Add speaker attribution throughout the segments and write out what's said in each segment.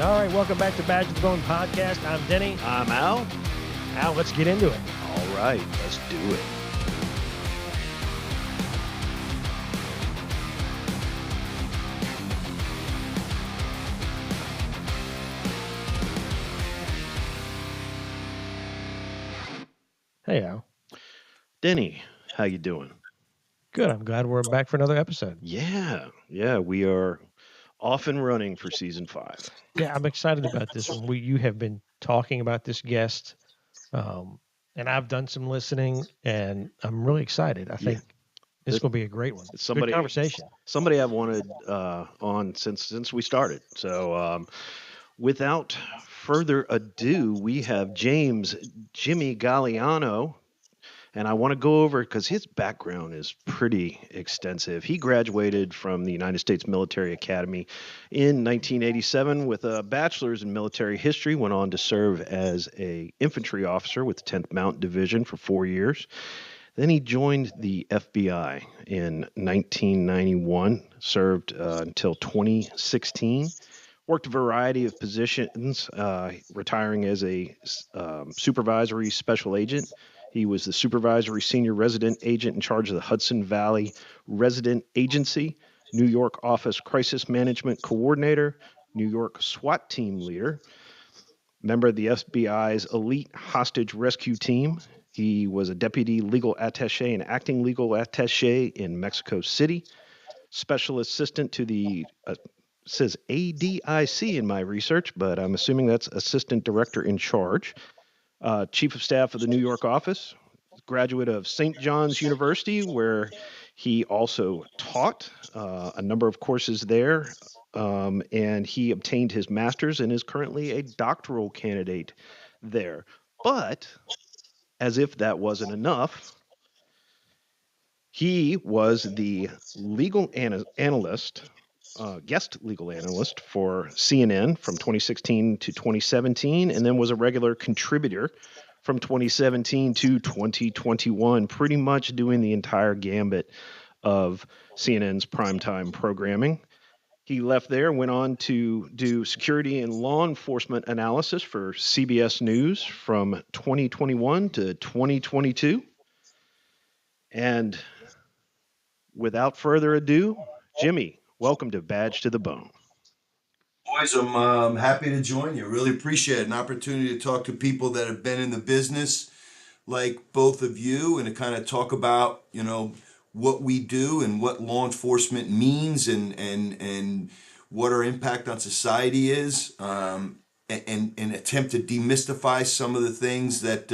Speaker 1: All right, welcome back to Badge of the Bone podcast. I'm Denny.
Speaker 2: I'm Al.
Speaker 1: Al, let's get into it.
Speaker 2: All right, let's do it.
Speaker 1: Hey, Al.
Speaker 2: Denny, how you doing?
Speaker 1: Good. I'm glad we're back for another episode.
Speaker 2: Yeah, we are off and running for season 5.
Speaker 1: Yeah, I'm excited about this one. You have been talking about this guest, and I've done some listening, and I'm really excited. I think this is going to be a great one. Good conversation.
Speaker 2: Somebody I've wanted on since we started. So without further ado, we have Jimmy Gagliano. And I want to go over because his background is pretty extensive. He graduated from the United States Military Academy in 1987 with a bachelor's in military history, went on to serve as an infantry officer with the 10th Mountain Division for 4 years. Then he joined the FBI in 1991, served until 2016. Worked a variety of positions, retiring as a supervisory special agent. He was the supervisory senior resident agent in charge of the Hudson Valley Resident Agency, New York Office Crisis Management Coordinator, New York SWAT team leader, member of the FBI's elite hostage rescue team. He was a deputy legal attaché and acting legal attaché in Mexico City, special assistant to the says ADIC in my research, but I'm assuming that's assistant director in charge. Chief of staff of the New York office, graduate of St. John's University, where he also taught a number of courses there, and he obtained his master's and is currently a doctoral candidate there. But as if that wasn't enough, he was the legal analyst, guest legal analyst for CNN from 2016 to 2017, and then was a regular contributor from 2017 to 2021, pretty much doing the entire gambit of CNN's primetime programming. He left there and went on to do security and law enforcement analysis for CBS News from 2021 to 2022. And without further ado, Jimmy, welcome to Badge to the Bone.
Speaker 3: Boys, I'm happy to join you. Really appreciate an opportunity to talk to people that have been in the business like both of you and to kind of talk about, what we do and what law enforcement means and what our impact on society is, and attempt to demystify some of the things that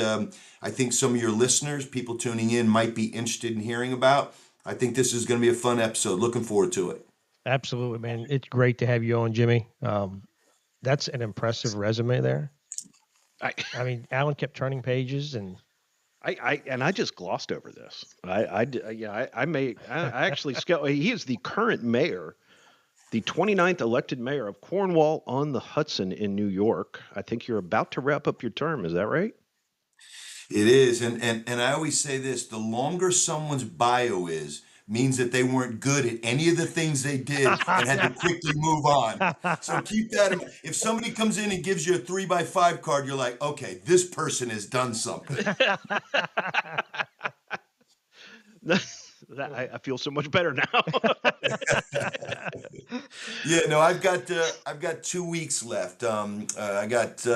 Speaker 3: I think some of your listeners, people tuning in, might be interested in hearing about. I think this is going to be a fun episode. Looking forward to it.
Speaker 1: Absolutely, man. It's great to have you on, Jimmy. That's an impressive resume there. I mean, Alan kept turning pages, and
Speaker 2: I just glossed over this. I actually he is the current mayor, the 29th elected mayor of Cornwall-on-the-Hudson in New York. I think you're about to wrap up your term. Is that right?
Speaker 3: It is, and I always say this: the longer someone's bio is, means that they weren't good at any of the things they did and had to quickly move on. So keep that in mind. If somebody comes in and gives you a 3x5 card, you're like, okay, this person has done something.
Speaker 2: I feel so much better now.
Speaker 3: Yeah, no, I've got 2 weeks left. I got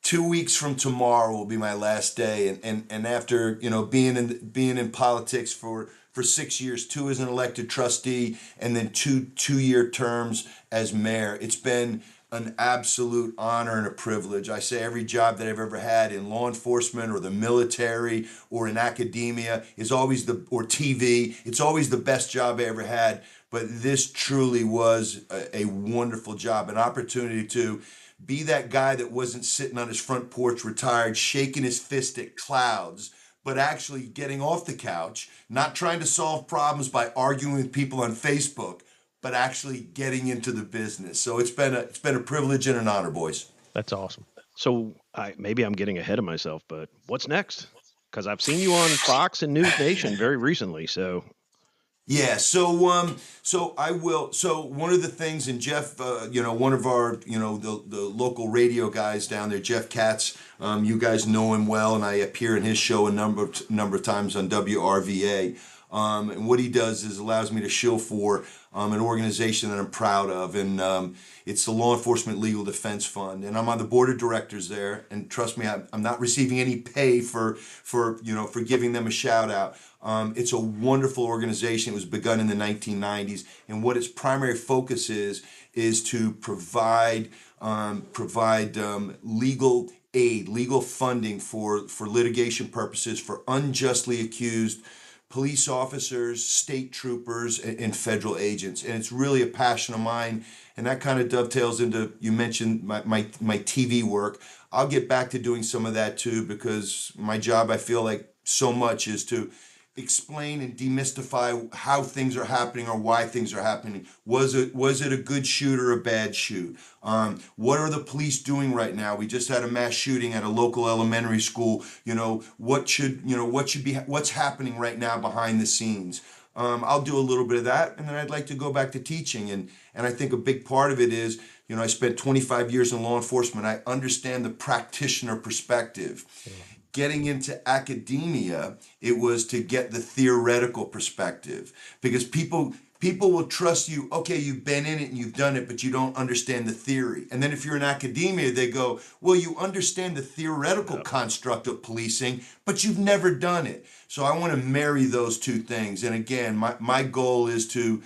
Speaker 3: 2 weeks from tomorrow will be my last day, and after being in politics for 6 years, 2 as an elected trustee, and then two-year terms as mayor. It's been an absolute honor and a privilege. I say every job that I've ever had in law enforcement or the military or in academia is always or TV. It's always the best job I ever had. But this truly was a wonderful job, an opportunity to be that guy that wasn't sitting on his front porch retired, shaking his fist at clouds, but actually getting off the couch, not trying to solve problems by arguing with people on Facebook, but actually getting into the business. So it's been a privilege and an honor, boys.
Speaker 1: That's awesome.
Speaker 2: So maybe I'm getting ahead of myself, but what's next? Because I've seen you on Fox and News Nation very recently. So
Speaker 3: Yeah, so I will. So one of the things, and Jeff, one of our, the local radio guys down there, Jeff Katz, you guys know him well, and I appear in his show a number of times on WRVA. And what he does is allows me to shill for an organization that I'm proud of, and it's the Law Enforcement Legal Defense Fund, and I'm on the board of directors there. And trust me, I'm not receiving any pay for giving them a shout out. It's a wonderful organization. It was begun in the 1990s, and what its primary focus is to provide legal aid, legal funding for litigation purposes for unjustly accused police officers, state troopers, and federal agents. And it's really a passion of mine. And that kind of dovetails into, you mentioned my TV work. I'll get back to doing some of that too, because my job, I feel like so much, is to explain and demystify how things are happening or why things are happening. Was it a good shoot or a bad shoot? What are the police doing right now? We just had a mass shooting at a local elementary school. What's happening right now behind the scenes? I'll do a little bit of that, and then I'd like to go back to teaching. And I think a big part of it is, I spent 25 years in law enforcement. I understand the practitioner perspective. Getting into academia, it was to get the theoretical perspective, because people will trust you. Okay, you've been in it and you've done it, but you don't understand the theory. And then if you're in academia, they go, well, you understand the theoretical construct of policing, but you've never done it. So I want to marry those two things. And again, my goal is to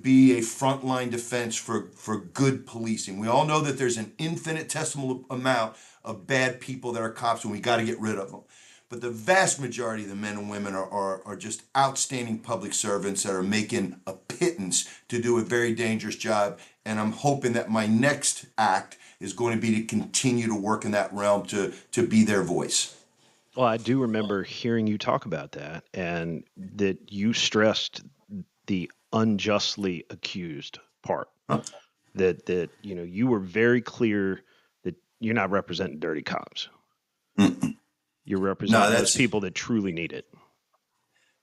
Speaker 3: be a frontline defense for good policing. We all know that there's an infinitesimal amount of bad people that are cops, and we got to get rid of them. But the vast majority of the men and women are just outstanding public servants that are making a pittance to do a very dangerous job. And I'm hoping that my next act is going to be to continue to work in that realm to be their voice.
Speaker 2: Well, I do remember hearing you talk about that, and that you stressed the unjustly accused part. That you were very clear that you're not representing dirty cops.
Speaker 3: Mm-mm.
Speaker 2: You're representing those people that truly need it.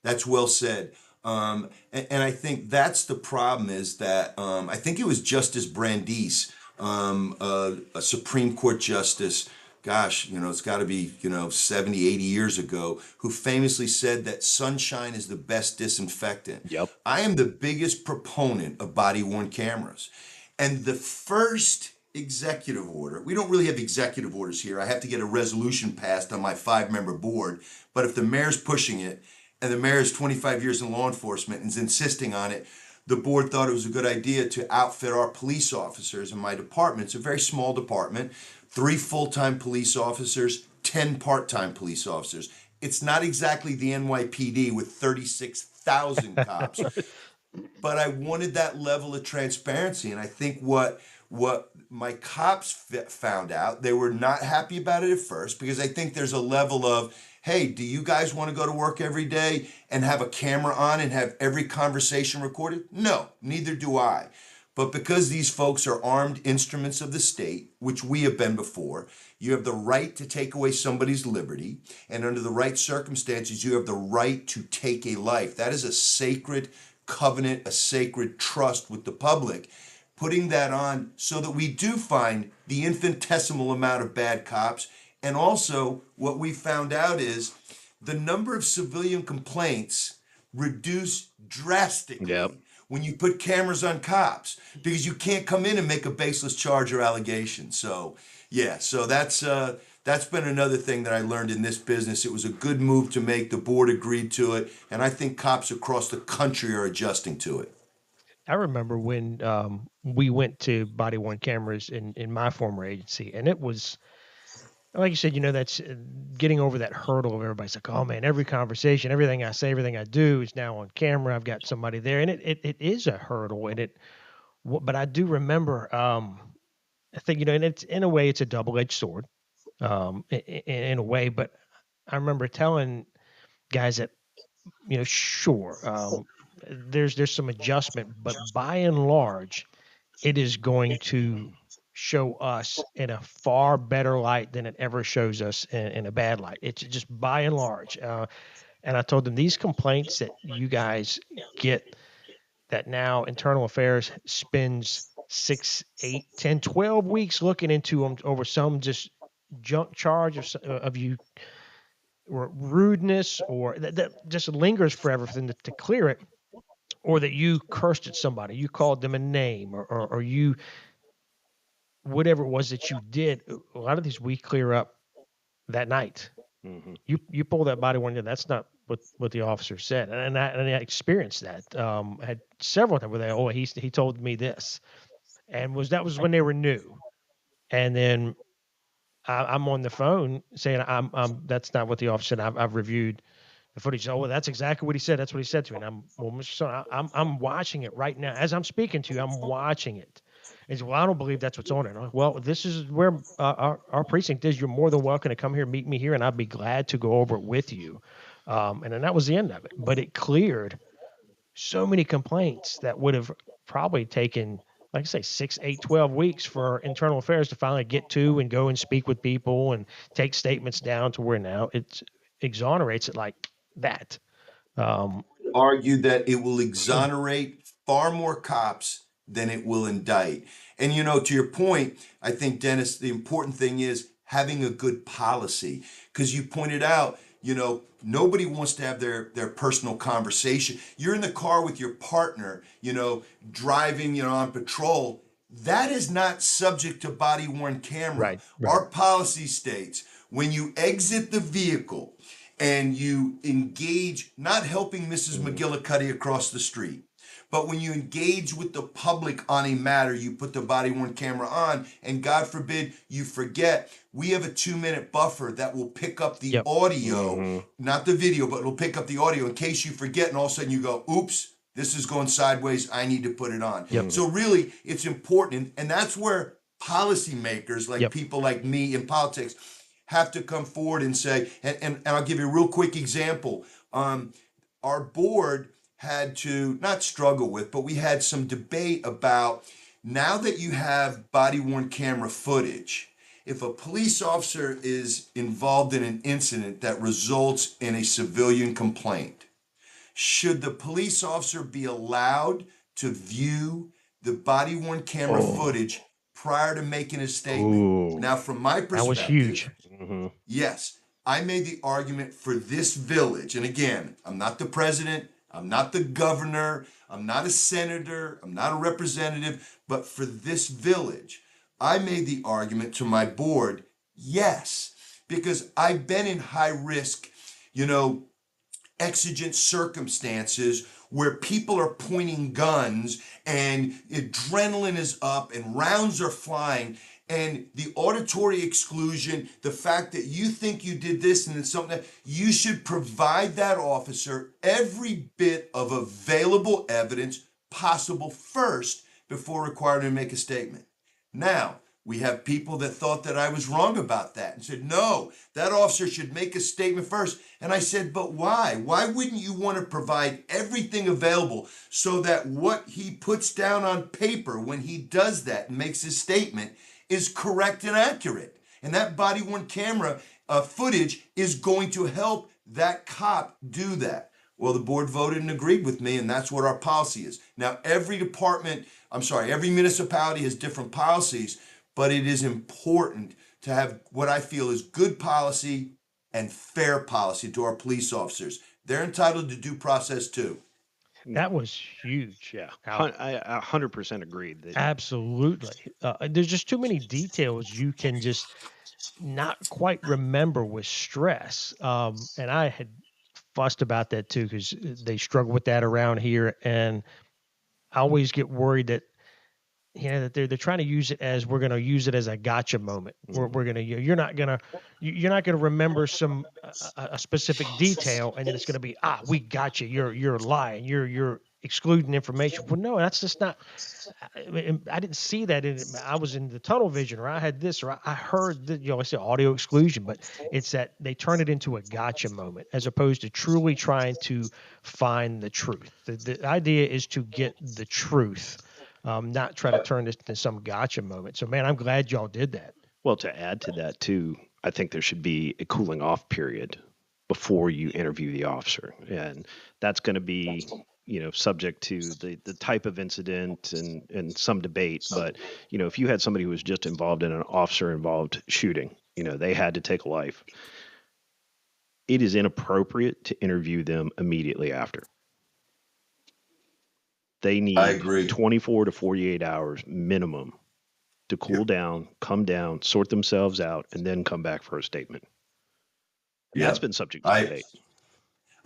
Speaker 3: That's well said. And I think that's the problem, is that I think it was Justice Brandeis, a Supreme Court justice, gosh, it's got to be, 70, 80 years ago, who famously said that sunshine is the best disinfectant.
Speaker 2: Yep.
Speaker 3: I am the biggest proponent of body-worn cameras. And the first executive order, we don't really have executive orders here. I have to get a resolution passed on my 5-member board. But if the mayor's pushing it, and the mayor is 25 years in law enforcement and is insisting on it, the board thought it was a good idea to outfit our police officers in my department. It's a very small department, 3 full-time police officers, 10 part-time police officers. It's not exactly the NYPD with 36,000 cops, but I wanted that level of transparency. And I think what my cops found out, they were not happy about it at first, because I think there's a level of, hey, do you guys want to go to work every day and have a camera on and have every conversation recorded? No, neither do I. But because these folks are armed instruments of the state, which we have been before, you have the right to take away somebody's liberty, and under the right circumstances, you have the right to take a life. That is a sacred covenant, a sacred trust with the public. Putting that on so that we do find the infinitesimal amount of bad cops. And also, what we found out is the number of civilian complaints reduce drastically when you put cameras on cops, because you can't come in and make a baseless charge or allegation. So, yeah, so that's been another thing that I learned in this business. It was a good move to make. The board agreed to it, and I think cops across the country are adjusting to it.
Speaker 1: I remember when we went to body-worn cameras in my former agency, and it was, like you said, that's getting over that hurdle of everybody's like, oh man, every conversation, everything I say, everything I do is now on camera. I've got somebody there, and it is a hurdle, but I do remember, I think, and it's, in a way, it's a double-edged sword, in a way, but I remember telling guys that, sure, there's some adjustment, but by and large, it is going to show us in a far better light than it ever shows us in a bad light. It's just by and large. And I told them these complaints that you guys get, that now Internal Affairs spends 6, 8, 10, 12 weeks looking into them over some just junk charge of you or rudeness, or that just lingers forever for them to clear it, or that you cursed at somebody, you called them a name, or you, whatever it was that you did. A lot of these we clear up that night.
Speaker 2: Mm-hmm.
Speaker 1: You pull that body worn, that's not what the officer said, and I experienced that. I had several times where he told me this, and that was when they were new, and then I'm on the phone saying I'm that's not what the officer said. I've reviewed the footage. Oh, well, that's exactly what he said. That's what he said to me. And Mr. Son, I'm watching it right now as I'm speaking to you. I'm watching it. And he said, well, I don't believe that's what's on it. I'm like, well, this is where our precinct is. You're more than welcome to come here, meet me here, and I'd be glad to go over it with you. And then that was the end of it. But it cleared so many complaints that would have probably taken, like I say, 6, 8, 12 weeks for Internal Affairs to finally get to and go and speak with people and take statements down, to where now it exonerates it like that.
Speaker 3: Argue that it will exonerate far more cops than it will indict. And to your point, I think, Dennis, the important thing is having a good policy, because you pointed out, nobody wants to have their personal conversation. You're in the car with your partner, driving, on patrol. That is not subject to body worn camera.
Speaker 1: Right.
Speaker 3: Our policy states when you exit the vehicle and you engage, not helping Mrs. McGillicuddy across the street, but when you engage with the public on a matter, you put the body worn camera on, and God forbid you forget, we have a 2-minute buffer that will pick up the audio, not the video, but it'll pick up the audio in case you forget, and all of a sudden you go, oops, this is going sideways, I need to put it on. So really, it's important, and that's where policymakers, like people like me in politics, have to come forward and say, and I'll give you a real quick example. Our board had to not struggle with, but we had some debate about, now that you have body worn camera footage, if a police officer is involved in an incident that results in a civilian complaint, should the police officer be allowed to view the body worn camera footage prior to making a statement? Now, from my perspective,
Speaker 1: that was huge.
Speaker 3: Yes, I made the argument for this village. And again, I'm not the president, I'm not the governor, I'm not a senator, I'm not a representative, but for this village, I made the argument to my board, yes, because I've been in high risk, exigent circumstances where people are pointing guns and adrenaline is up and rounds are flying, and the auditory exclusion, the fact that you think you did this and then something, that you should provide that officer every bit of available evidence possible first before requiring him to make a statement. Now, we have people that thought that I was wrong about that and said, no, that officer should make a statement first. And I said, but why? Why wouldn't you want to provide everything available so that what he puts down on paper when he does that and makes his statement is correct and accurate? And that body worn camera footage is going to help that cop do that. Well, the board voted and agreed with me, and that's what our policy is. Now, every municipality has different policies, but it is important to have what I feel is good policy and fair policy to our police officers. They're entitled to due process too.
Speaker 1: That was huge.
Speaker 2: Yeah, I 100% agreed.
Speaker 1: Absolutely. There's just too many details you can just not quite remember with stress. And I had fussed about that too, because they struggle with that around here. And I always get worried that, that they're trying to use it as, we're going to use it as a gotcha moment. We're going to, you're not going to remember a specific detail, and then it's going to be, we got you. You're lying. You're excluding information. Well, no, that's just not. I didn't see that I was in the tunnel vision, or I had this, or I heard that, I say audio exclusion, but it's that they turn it into a gotcha moment as opposed to truly trying to find the truth. The idea is to get the truth. Not try to turn this into some gotcha moment. So, man, I'm glad y'all did that.
Speaker 2: Well, to add to that, too, I think there should be a cooling off period before you interview the officer. And that's going to be, subject to the type of incident and some debate. But, if you had somebody who was just involved in an officer involved shooting, they had to take a life. It is inappropriate to interview them immediately after. They need 24 to 48 hours minimum to cool down, come down, sort themselves out, and then come back for a statement. And that's been subject to debate.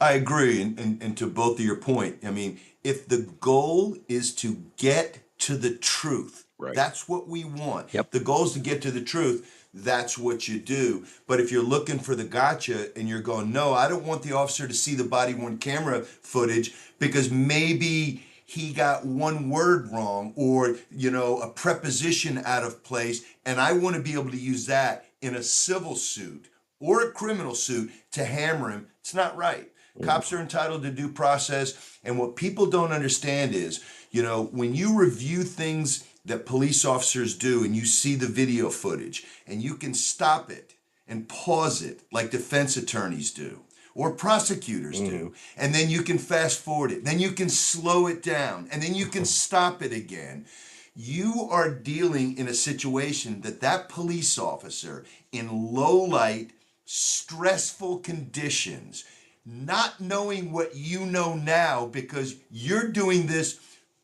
Speaker 3: I agree. And to both of your point, I mean, if the goal is to get to the truth, that's what we want.
Speaker 2: Yep.
Speaker 3: The goal is to get to the truth. That's what you do. But if you're looking for the gotcha and you're going, no, I don't want the officer to see the body-worn camera footage because maybe he got one word wrong or, a preposition out of place, and I want to be able to use that in a civil suit or a criminal suit to hammer him, it's not right. Cops are entitled to due process. And what people don't understand is, when you review things that police officers do and you see the video footage and you can stop it and pause it like defense attorneys do or prosecutors do, and then you can fast forward it, then you can slow it down, and then you can stop it again. You are dealing in a situation that police officer in low light, stressful conditions, not knowing what you know now because you're doing this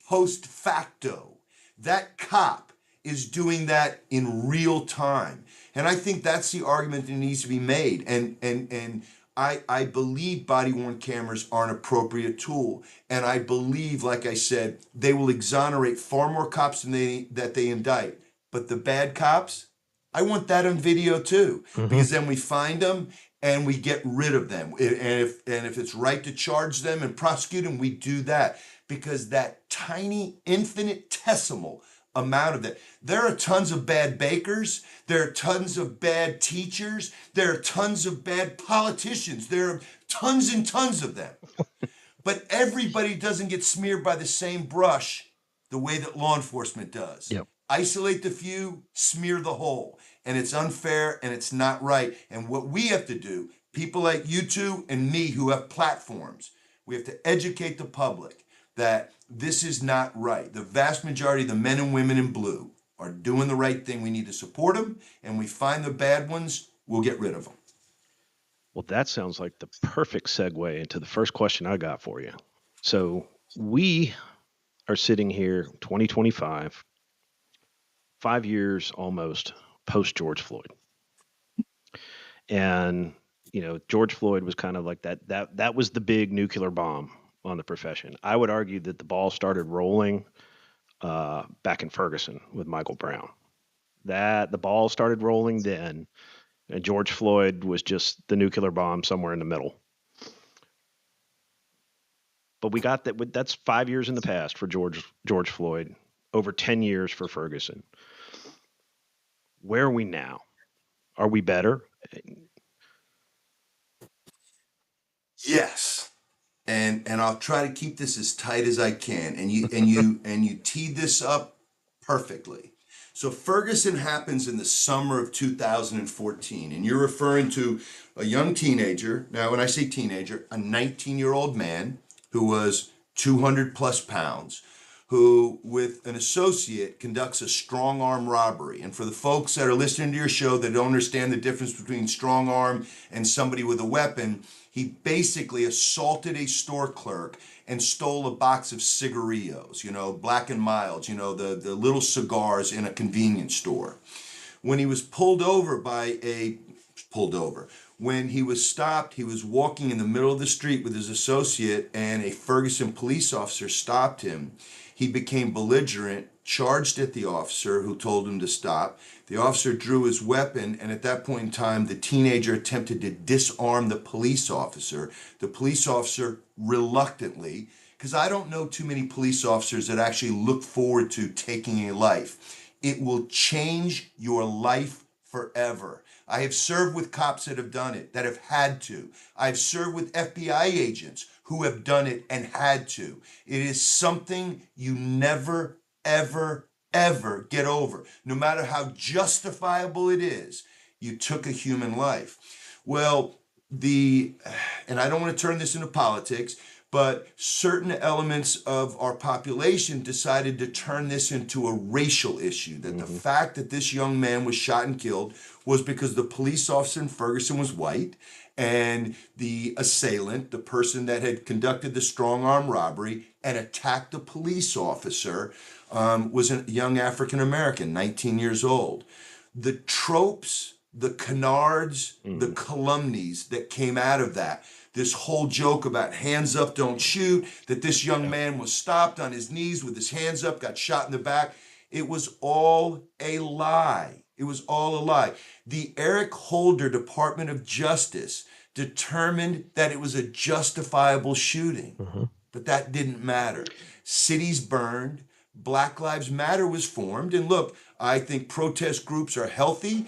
Speaker 3: post facto. That cop is doing that in real time. And I think that's the argument that needs to be made. And I believe body-worn cameras are an appropriate tool. And I believe, like I said, they will exonerate far more cops than that they indict. But the bad cops, I want that on video too, because then we find them and we get rid of them. And if it's right to charge them and prosecute them, we do that, because that tiny infinitesimal amount of that. There are tons of bad bakers. There are tons of bad teachers. There are tons of bad politicians. There are tons and tons of them. But everybody doesn't get smeared by the same brush the way that law enforcement does.
Speaker 2: Yep.
Speaker 3: Isolate the few, smear the whole. And it's unfair and it's not right. And what we have to do, people like you two and me who have platforms, we have to educate the public that this is not right. The vast majority of the men and women in blue are doing the right thing. We need to support them, and we find the bad ones, we'll get rid of them.
Speaker 2: Well, that sounds like the perfect segue into the first question I got for you. So we are sitting here 2025, 5 years almost post George Floyd. And, George Floyd was kind of like that was the big nuclear bomb on the profession. I would argue that the ball started rolling back in Ferguson with Michael Brown. That the ball started rolling then, and George Floyd was just the nuclear bomb somewhere in the middle. But we got that. That's 5 years in the past for George Floyd, over 10 years for Ferguson. Where are we now? Are we better?
Speaker 3: Yes. And I'll try to keep this as tight as I can. And you teed this up perfectly. So Ferguson happens in the summer of 2014, and you're referring to a young teenager. Now, when I say teenager, a 19-year-old man who was 200 plus pounds, who with an associate conducts a strong arm robbery. And for the folks that are listening to your show that don't understand the difference between strong arm and somebody with a weapon, he basically assaulted a store clerk and stole a box of cigarillos, Black and Milds, the little cigars in a convenience store. When he was when he was stopped, he was walking in the middle of the street with his associate, and a Ferguson police officer stopped him. He became belligerent, charged at the officer who told him to stop. The officer drew his weapon, and at that point in time, the teenager attempted to disarm the police officer. The police officer reluctantly, because I don't know too many police officers that actually look forward to taking a life. It will change your life forever. I have served with cops that have done it, that have had to. I've served with FBI agents who have done it and had to. It is something you never, ever, ever get over. No matter how justifiable it is, you took a human life. Well, and I don't want to turn this into politics, but certain elements of our population decided to turn this into a racial issue. That the fact that this young man was shot and killed was because the police officer in Ferguson was white, and the assailant, the person that had conducted the strong arm robbery and attacked the police officer, was a young African American, 19 years old. The tropes, the canards, the calumnies that came out of that, this whole joke about hands up, don't shoot, that this young man was stopped on his knees with his hands up, got shot in the back. It was all a lie. It was all a lie. The Eric Holder Department of Justice determined that it was a justifiable shooting, but that didn't matter. Cities burned. Black Lives Matter was formed. And look, I think protest groups are healthy.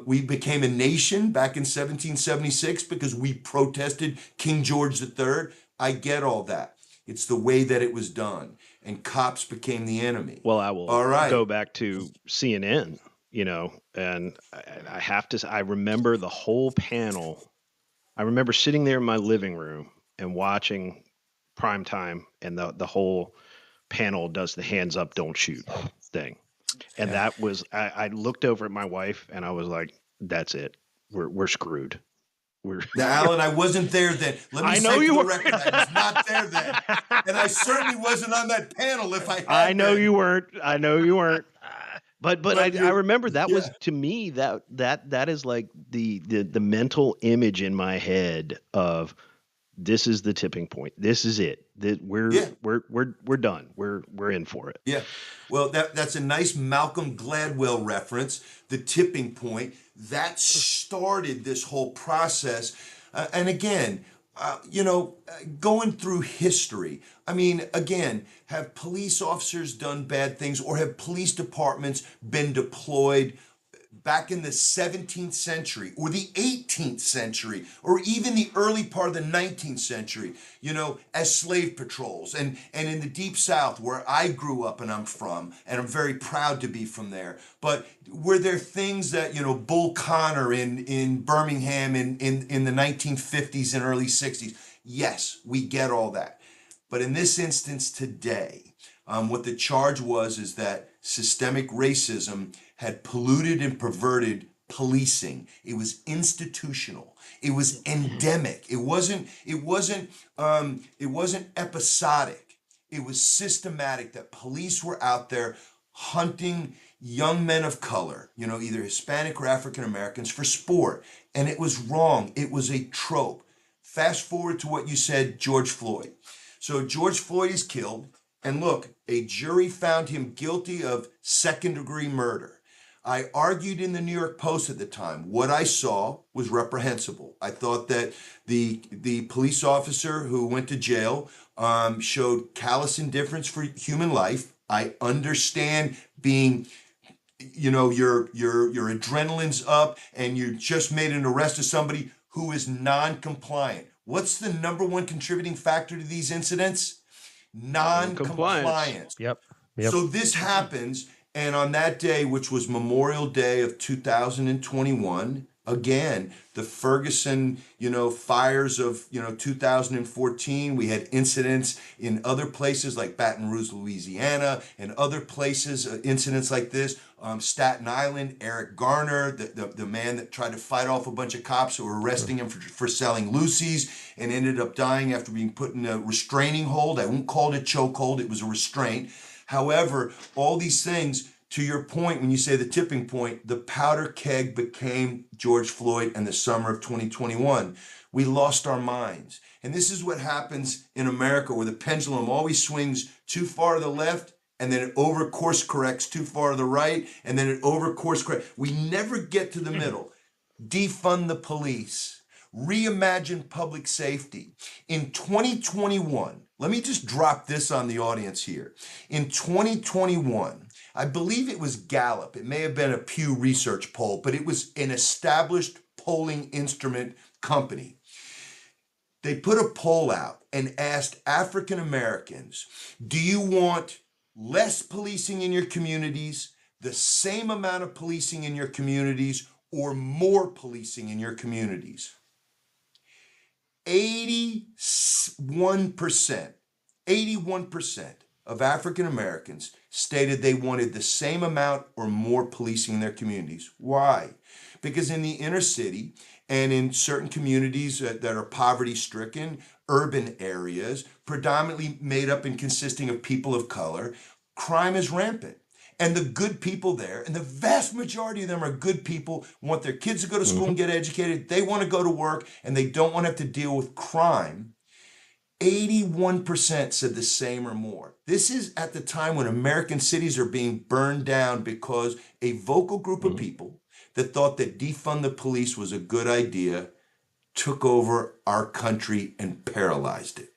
Speaker 3: We became a nation back in 1776 because we protested King George III. I get all that. It's the way that it was done. And cops became the enemy.
Speaker 2: Well, I will go back to CNN, and I have to, I remember the whole panel. I remember sitting there in my living room and watching primetime, and the whole panel does the hands up, don't shoot thing. And that was, I looked over at my wife and I was like, that's it. We're screwed.
Speaker 3: Now, Alan, I wasn't there then. Let me say for the record, I was not there then. And I certainly wasn't on that panel if I had
Speaker 2: I know
Speaker 3: been.
Speaker 2: you weren't. But I remember that was, to me, that is like the mental image in my head of, this is the tipping point. This is it. We're done. We're in for it.
Speaker 3: Yeah. Well, that's a nice Malcolm Gladwell reference. The tipping point that started this whole process. And again, going through history. I mean, again, have police officers done bad things, or have police departments been deployed back in the 17th century or the 18th century or even the early part of the 19th century, as slave patrols, and in the Deep South where I grew up and I'm from, and I'm very proud to be from there. But were there things that, Bull Connor in Birmingham in the 1950s and early 60s? Yes, we get all that. But in this instance today, what the charge is that systemic racism had polluted and perverted policing. It was institutional. It was endemic. It wasn't episodic. It was systematic, that police were out there hunting young men of color, either Hispanic or African Americans, for sport. And it was wrong. It was a trope. Fast forward to what you said, George Floyd. So George Floyd is killed. And look, a jury found him guilty of second-degree murder. I argued in the New York Post at the time. What I saw was reprehensible. I thought that the police officer who went to jail showed callous indifference for human life. I understand being, your adrenaline's up and you just made an arrest of somebody who is non-compliant. What's the number one contributing factor to these incidents? Non-compliance.
Speaker 1: Yep.
Speaker 3: So this happens, and on that day, which was Memorial Day of 2021, again, the Ferguson, fires of, 2014, we had incidents in other places like Baton Rouge, Louisiana, and other places, incidents like this. Staten Island, Eric Garner, the man that tried to fight off a bunch of cops who were arresting him for selling loosies and ended up dying after being put in a restraining hold. I won't call it a chokehold, it was a restraint. However, all these things, to your point, when you say the tipping point, the powder keg became George Floyd in the summer of 2021. We lost our minds. And this is what happens in America, where the pendulum always swings too far to the left, and then it over course corrects too far to the right, and then it over course corrects. We never get to the middle. Defund the police. Reimagine public safety. In 2021, let me just drop this on the audience here. In 2021, I believe it was Gallup. It may have been a Pew Research poll, but it was an established polling instrument company. They put a poll out and asked African Americans, do you want less policing in your communities, the same amount of policing in your communities, or more policing in your communities? 81%, 81% of African Americans stated they wanted the same amount or more policing in their communities. Why? Because in the inner city and in certain communities that are poverty stricken, urban areas, predominantly made up and consisting of people of color, crime is rampant. And the good people there, and the vast majority of them are good people, want their kids to go to school and get educated. They want to go to work and they don't want to have to deal with crime. 81% said the same or more. This is at the time when American cities are being burned down because a vocal group of people that thought that defund the police was a good idea took over our country and paralyzed it.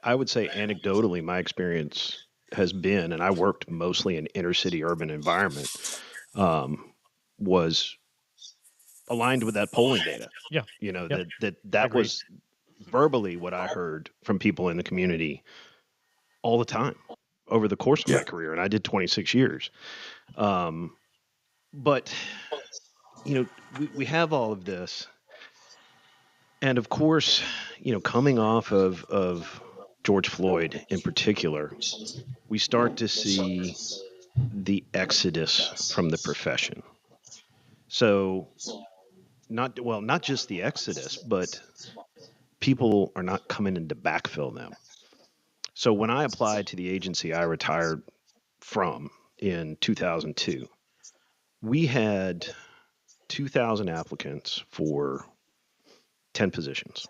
Speaker 2: I would say anecdotally, my experience has been, and I worked mostly in inner city urban environment, was aligned with that polling data.
Speaker 1: Yeah.
Speaker 2: You know,
Speaker 1: Yep.
Speaker 2: that
Speaker 1: Agreed.
Speaker 2: was verbally what I heard from people in the community all the time over the course of my career. And I did 26 years. But, you know, we have all of this. And of course, you know, coming off of George Floyd in particular, we start to see the exodus from the profession. So not just the exodus, but people are not coming in to backfill them. So when I applied to the agency I retired from in 2002, we had 2,000 applicants for 10 positions.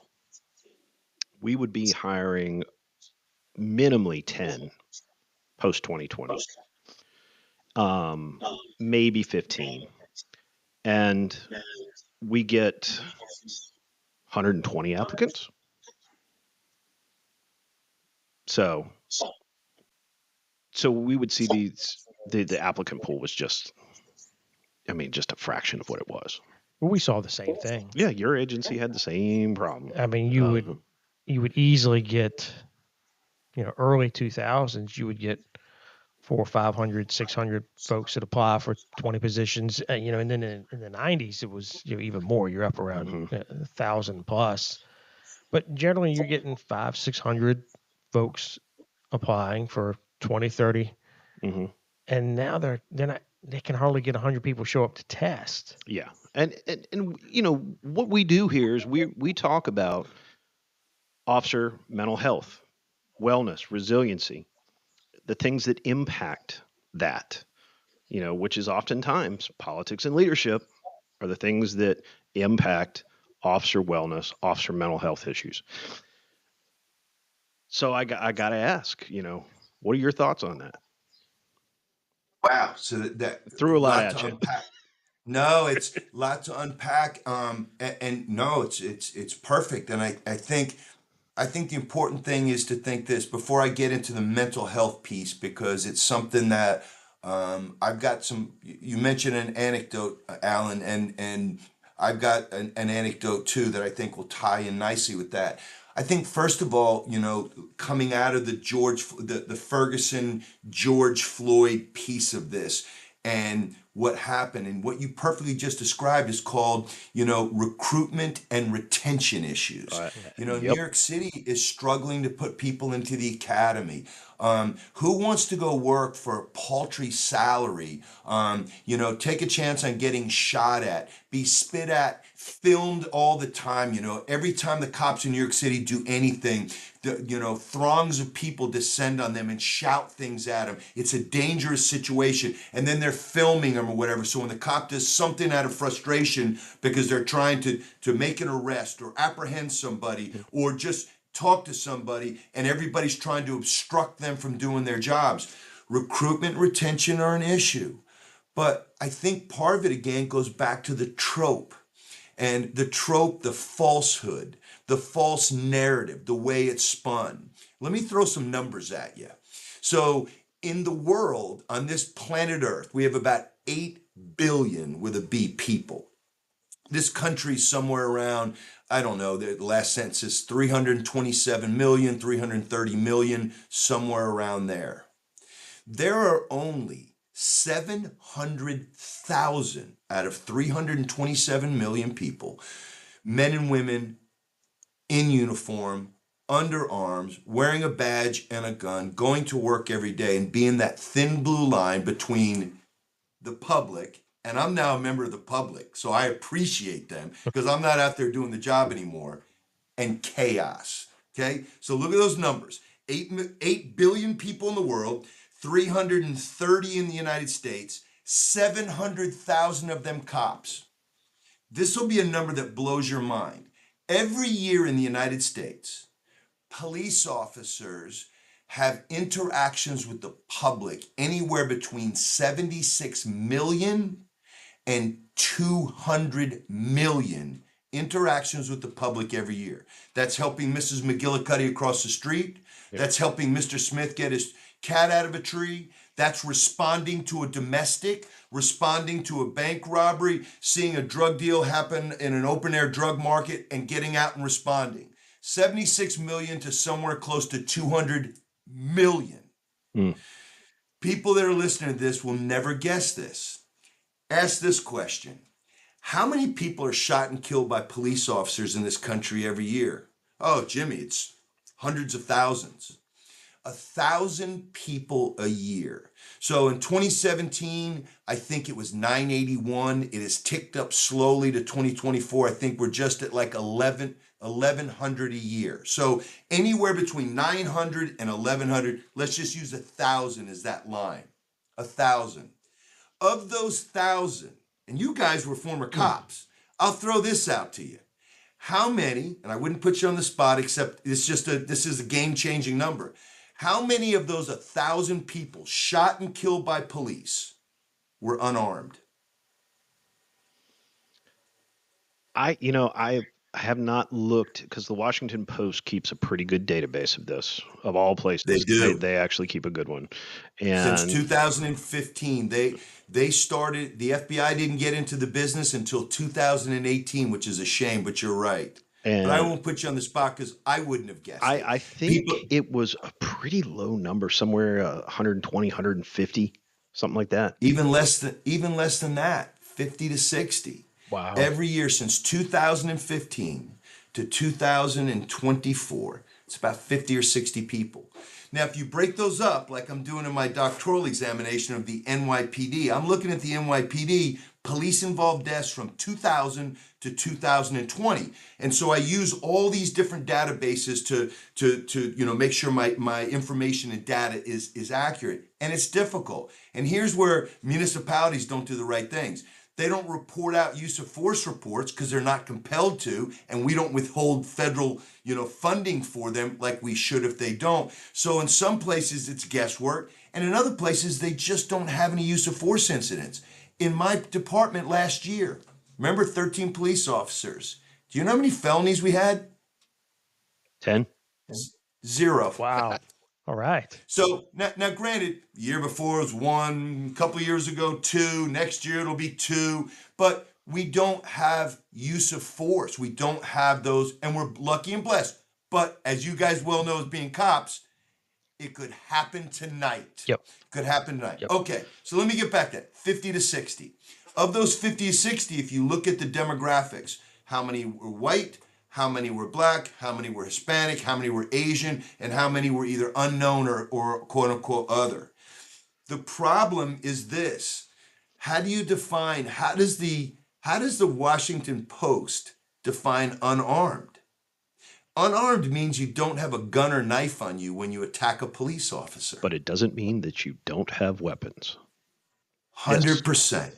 Speaker 2: We would be hiring minimally 10 post 2020, maybe 15. And we get 120 applicants. So we would see the applicant pool was just a fraction of what it was.
Speaker 1: Well, we saw the same thing.
Speaker 2: Yeah, your agency had the same problem.
Speaker 1: I mean, you would easily get, you know, early 2000s, you would get 400, 500, 600 folks that apply for 20 positions, you know, and then in the 90s, it was, you know, even more. You're up around 1,000 plus. But generally, you're getting 500, 600 folks applying for 20, 30. And now they can hardly get 100 people show up to test.
Speaker 2: Yeah. And you know, what we do here is we talk about officer mental health, wellness, resiliency, the things that impact that, you know, which is oftentimes politics and leadership are the things that impact officer wellness, officer mental health issues. So I got to ask, you know, what are your thoughts on that?
Speaker 3: Wow. So that
Speaker 2: threw a lot
Speaker 3: to
Speaker 2: at you.
Speaker 3: unpack. No, it's a lot to unpack. And no, it's perfect. And I think the important thing is to think this before I get into the mental health piece, because it's something that I've got some. You mentioned an anecdote, Alan, and I've got an anecdote too that I think will tie in nicely with that. I think first of all, you know, coming out of the Ferguson George Floyd piece of this, and what happened and what you perfectly just described is called, you know, recruitment and retention issues. You know, New York City is struggling to put people into the academy. Who wants to go work for a paltry salary? You know, take a chance on getting shot at, be spit at, filmed all the time. You know, every time the cops in New York City do anything, you know, throngs of people descend on them and shout things at them. It's a dangerous situation. And then they're filming them or whatever. So when the cop does something out of frustration because they're trying to make an arrest or apprehend somebody or just talk to somebody and everybody's trying to obstruct them from doing their jobs, recruitment, retention are an issue. But I think part of it, again, goes back to the trope. And the trope, the falsehood, the false narrative, the way it's spun. Let me throw some numbers at you. So in the world, on this planet Earth, we have about 8 billion with a B people. This country's somewhere around, I don't know, the last census, 327 million, 330 million, somewhere around there. There are only 700,000 out of 327 million people, men and women in uniform, under arms, wearing a badge and a gun, going to work every day and being that thin blue line between the public, and I'm now a member of the public, so I appreciate them because I'm not out there doing the job anymore, and chaos. Okay? So look at those numbers. 8 billion people in the world, 330 in the United States, 700,000 of them cops. This will be a number that blows your mind. Every year in the United States, police officers have interactions with the public anywhere between 76 million and 200 million interactions with the public every year. That's helping Mrs. McGillicuddy across the street. Yep. That's helping Mr. Smith get his cat out of a tree. That's responding to a domestic, responding to a bank robbery, seeing a drug deal happen in an open air drug market and getting out and responding. 76 million to somewhere close to 200 million. People that are listening to this will never guess this. Ask this question. How many people are shot and killed by police officers in this country every year? Oh, Jimmy, it's hundreds of thousands. 1,000 people a year. So in 2017, I think it was 981. It has ticked up slowly to 2024. I think we're just at like 1,100 a year. So anywhere between 900 and 1,100, let's just use 1,000 as that line. 1,000. Of those 1,000, and you guys were former cops, I'll throw this out to you. How many, and I wouldn't put you on the spot, except this is a game-changing number. How many of those 1,000 people shot and killed by police were unarmed?
Speaker 2: I have not looked because the Washington Post keeps a pretty good database of this, of all places.
Speaker 3: They do.
Speaker 2: They actually keep a good one. And
Speaker 3: since 2015, they started, the FBI didn't get into the business until 2018, which is a shame, but you're right. But I won't put you on the spot because I wouldn't have guessed it.
Speaker 2: I think it was a pretty low number, somewhere 120, 150, something like that.
Speaker 3: Even less than that, 50 to 60.
Speaker 2: Wow.
Speaker 3: Every year since 2015 to 2024, it's about 50 or 60 people. Now, if you break those up, like I'm doing in my doctoral examination of the NYPD, I'm looking at the NYPD police-involved deaths from 2000 to 2020. And so I use all these different databases to make sure my information and data is accurate. And it's difficult. And here's where municipalities don't do the right things. They don't report out use of force reports because they're not compelled to, and we don't withhold federal, funding for them like we should if they don't. So in some places it's guesswork, and in other places they just don't have any use of force incidents. In my department last year, remember 13 police officers. Do you know how many felonies we had?
Speaker 2: 10.
Speaker 3: 0.
Speaker 1: Wow. All right.
Speaker 3: So now granted, the year before it was 1, a couple of years ago 2, next year it'll be 2, but we don't have use of force. We don't have those, and we're lucky and blessed. But as you guys well know as being cops, it could happen tonight.
Speaker 1: Yep.
Speaker 3: Could happen tonight.
Speaker 1: Yep.
Speaker 3: Okay, so let me get back to that. 50 to 60. Of those 50 to 60, if you look at the demographics, how many were white, how many were black, how many were Hispanic, how many were Asian, and how many were either unknown or quote unquote other. The problem is this. How do you define, how does the Washington Post define unarmed? Unarmed means you don't have a gun or knife on you when you attack a police officer.
Speaker 2: But it doesn't mean that you don't have weapons.
Speaker 3: 100%.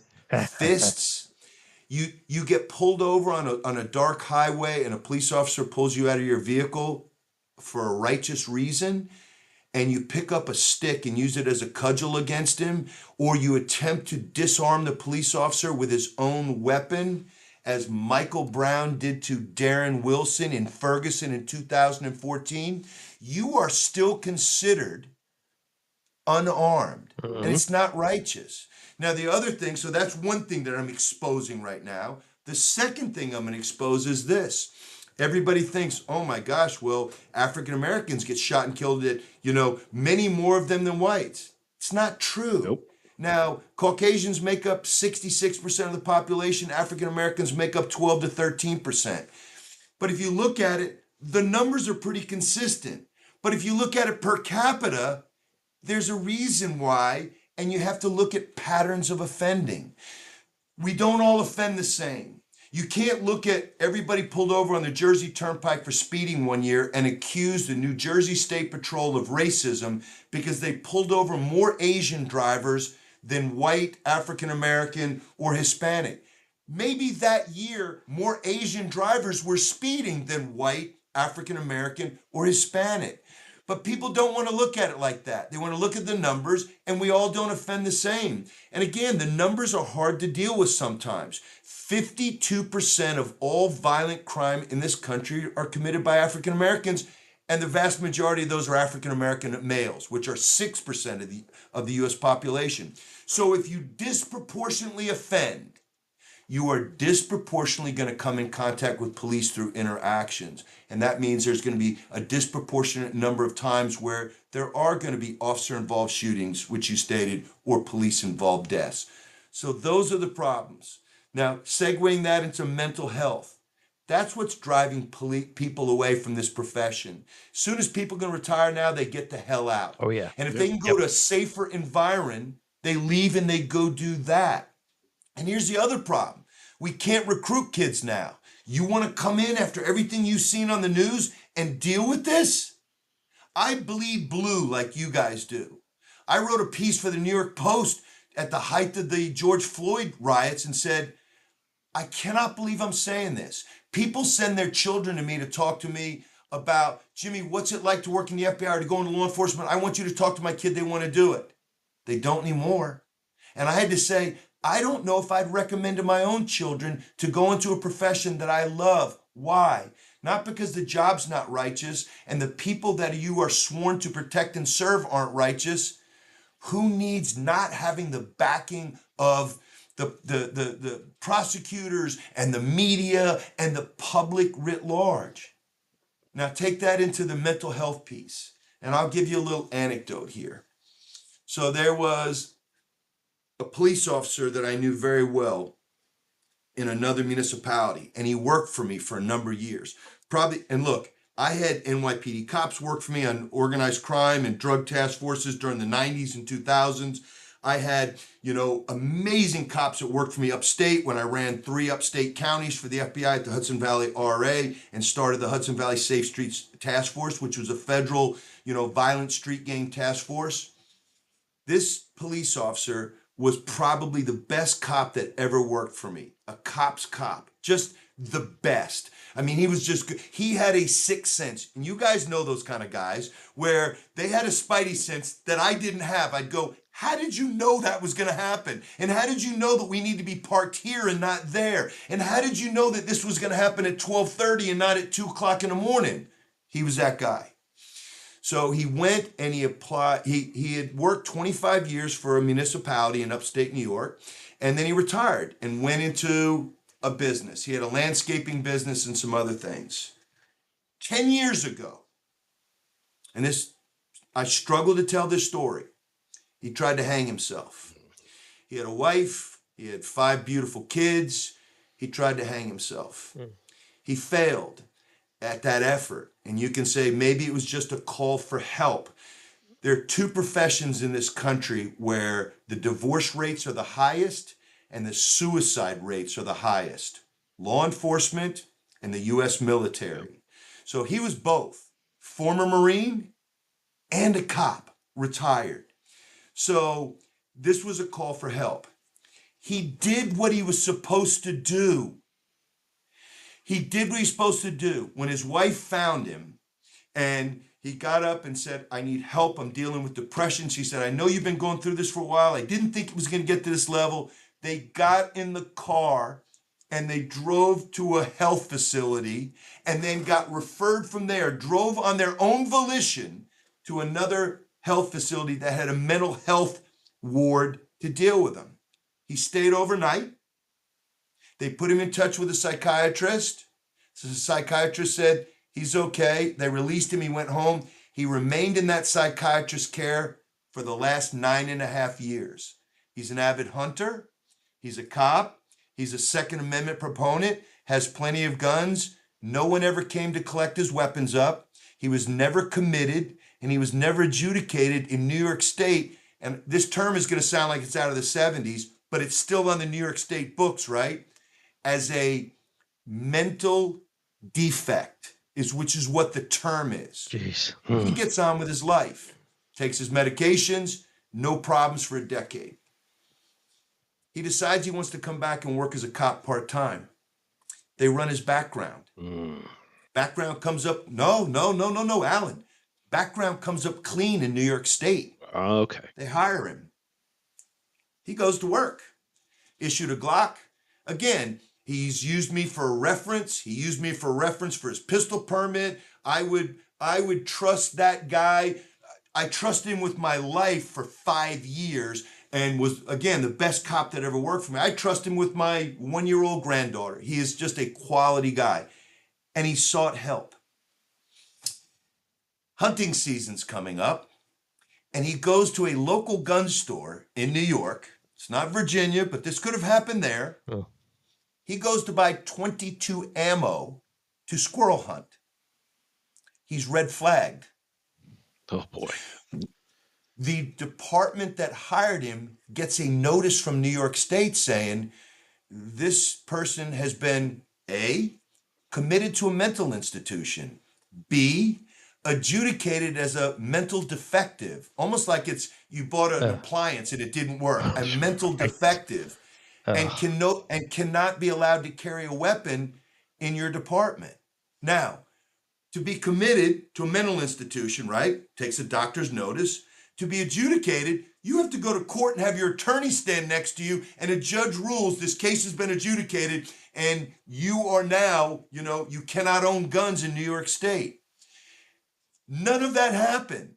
Speaker 3: Fists. You get pulled over on a dark highway and a police officer pulls you out of your vehicle for a righteous reason, and you pick up a stick and use it as a cudgel against him, or you attempt to disarm the police officer with his own weapon, as Michael Brown did to Darren Wilson in Ferguson in 2014, you are still considered unarmed, and it's not righteous. Now, the other thing, so that's one thing that I'm exposing right now. The second thing I'm going to expose is this. Everybody thinks, oh my gosh, well, African Americans get shot and killed at, many more of them than whites. It's not true.
Speaker 2: Nope.
Speaker 3: Now, Caucasians make up 66% of the population. African Americans make up 12 to 13%. But if you look at it, the numbers are pretty consistent. But if you look at it per capita, there's a reason why, and you have to look at patterns of offending. We don't all offend the same. You can't look at everybody pulled over on the Jersey Turnpike for speeding one year and accuse the New Jersey State Patrol of racism because they pulled over more Asian drivers than white, African American, or Hispanic. Maybe that year more Asian drivers were speeding than white, African American, or Hispanic. But people don't want to look at it like that. They want to look at the numbers, and we all don't offend the same. And again, the numbers are hard to deal with sometimes. 52% of all violent crime in this country are committed by African Americans, and the vast majority of those are African American males, which are 6% of the US population. So if you disproportionately offend, you are disproportionately going to come in contact with police through interactions. And that means there's going to be a disproportionate number of times where there are going to be officer-involved shootings, which you stated, or police-involved deaths. So those are the problems. Now, segueing that into mental health, that's what's driving people away from this profession. As soon as people can retire now, they get the hell out.
Speaker 1: Oh, yeah.
Speaker 3: And if they can go to a safer environment, they leave and they go do that. And here's the other problem. We can't recruit kids now. You want to come in after everything you've seen on the news and deal with this? I bleed blue like you guys do. I wrote a piece for the New York Post at the height of the George Floyd riots and said, I cannot believe I'm saying this. People send their children to me to talk to me about, Jimmy, what's it like to work in the FBI or to go into law enforcement? I want you to talk to my kid. They want to do it. They don't anymore. And I had to say, I don't know if I'd recommend to my own children to go into a profession that I love. Why? Not because the job's not righteous and the people that you are sworn to protect and serve aren't righteous. Who needs not having the backing of the prosecutors and the media and the public writ large? Now take that into the mental health piece. And I'll give you a little anecdote here. So there was a police officer that I knew very well in another municipality, and he worked for me for a number of years. And look, I had NYPD cops work for me on organized crime and drug task forces during the 90s and 2000s. I had, amazing cops that worked for me upstate when I ran 3 upstate counties for the FBI at the Hudson Valley RA and started the Hudson Valley Safe Streets Task Force, which was a federal, violent street gang task force. This police officer was probably the best cop that ever worked for me. A cop's cop. Just the best. I mean, he was just good. He had a sixth sense. And you guys know those kind of guys where they had a spidey sense that I didn't have. I'd go, how did you know that was going to happen? And how did you know that we need to be parked here and not there? And how did you know that this was going to happen at 12:30 and not at 2 o'clock in the morning? He was that guy. So he went and he applied. He had worked 25 years for a municipality in upstate New York, and then he retired and went into a business. He had a landscaping business and some other things. 10 years ago, and I struggle to tell this story, he tried to hang himself. He had a wife. He had 5 beautiful kids. He tried to hang himself. He failed at that effort. And you can say maybe it was just a call for help. There are 2 professions in this country where the divorce rates are the highest and the suicide rates are the highest. Law enforcement and the U.S. military. So he was both, former Marine and a cop, retired. So this was a call for help. He did what he was supposed to do. He did what he's supposed to do. When his wife found him and he got up and said, I need help. I'm dealing with depression. She said, I know you've been going through this for a while. I didn't think it was going to get to this level. They got in the car and they drove to a health facility and then got referred from there, drove on their own volition to another health facility that had a mental health ward to deal with him. He stayed overnight. They put him in touch with a psychiatrist. So the psychiatrist said, he's okay. They released him. He went home. He remained in that psychiatrist's care for the last 9.5 years. He's an avid hunter. He's a cop. He's a Second Amendment proponent, has plenty of guns. No one ever came to collect his weapons up. He was never committed, and he was never adjudicated in New York State. And this term is going to sound like it's out of the 70s, but it's still on the New York State books, right? As a mental defect, which is what the term is.
Speaker 1: Jeez.
Speaker 3: He gets on with his life, takes his medications, no problems for a decade. He decides he wants to come back and work as a cop part-time. They run his background. Background comes up, no, Alan. Background comes up clean in New York State.
Speaker 2: Okay.
Speaker 3: They hire him. He goes to work. Issued a Glock. Again, he's used me for a reference. He used me for a reference for his pistol permit. I would trust that guy. I trusted him with my life for 5 years and was, again, the best cop that ever worked for me. I trust him with my 1-year-old granddaughter. He is just a quality guy. And he sought help. Hunting season's coming up, and he goes to a local gun store in New York. It's not Virginia, but this could have happened there.
Speaker 1: Oh.
Speaker 3: He goes to buy .22 ammo to squirrel hunt. He's red flagged.
Speaker 2: Oh, boy.
Speaker 3: The department that hired him gets a notice from New York State saying this person has been A, committed to a mental institution, B, adjudicated as a mental defective, almost like it's you bought an appliance and it didn't work, a mental defective, and cannot be allowed to carry a weapon in your department. Now, to be committed to a mental institution, right, takes a doctor's notice. To be adjudicated, you have to go to court and have your attorney stand next to you, and a judge rules this case has been adjudicated, and you are now, you cannot own guns in New York State. None of that happened.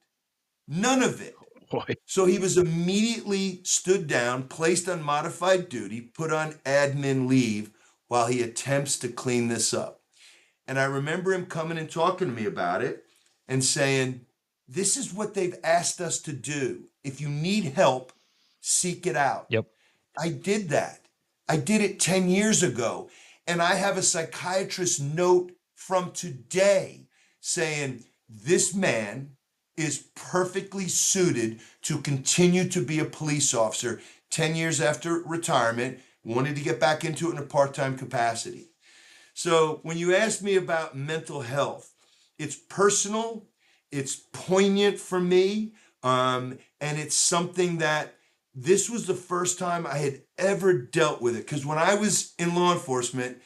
Speaker 3: None of it.
Speaker 2: Boy.
Speaker 3: So he was immediately stood down, placed on modified duty, put on admin leave while he attempts to clean this up. And I remember him coming and talking to me about it and saying, this is what they've asked us to do. If you need help, seek it out.
Speaker 1: Yep.
Speaker 3: I did that. I did it 10 years ago. And I have a psychiatrist note from today saying, this man is perfectly suited to continue to be a police officer 10 years after retirement, wanted to get back into it in a part-time capacity. So when you ask me about mental health, it's personal, it's poignant for me, and it's something that this was the first time I had ever dealt with it. Because when I was in law enforcement,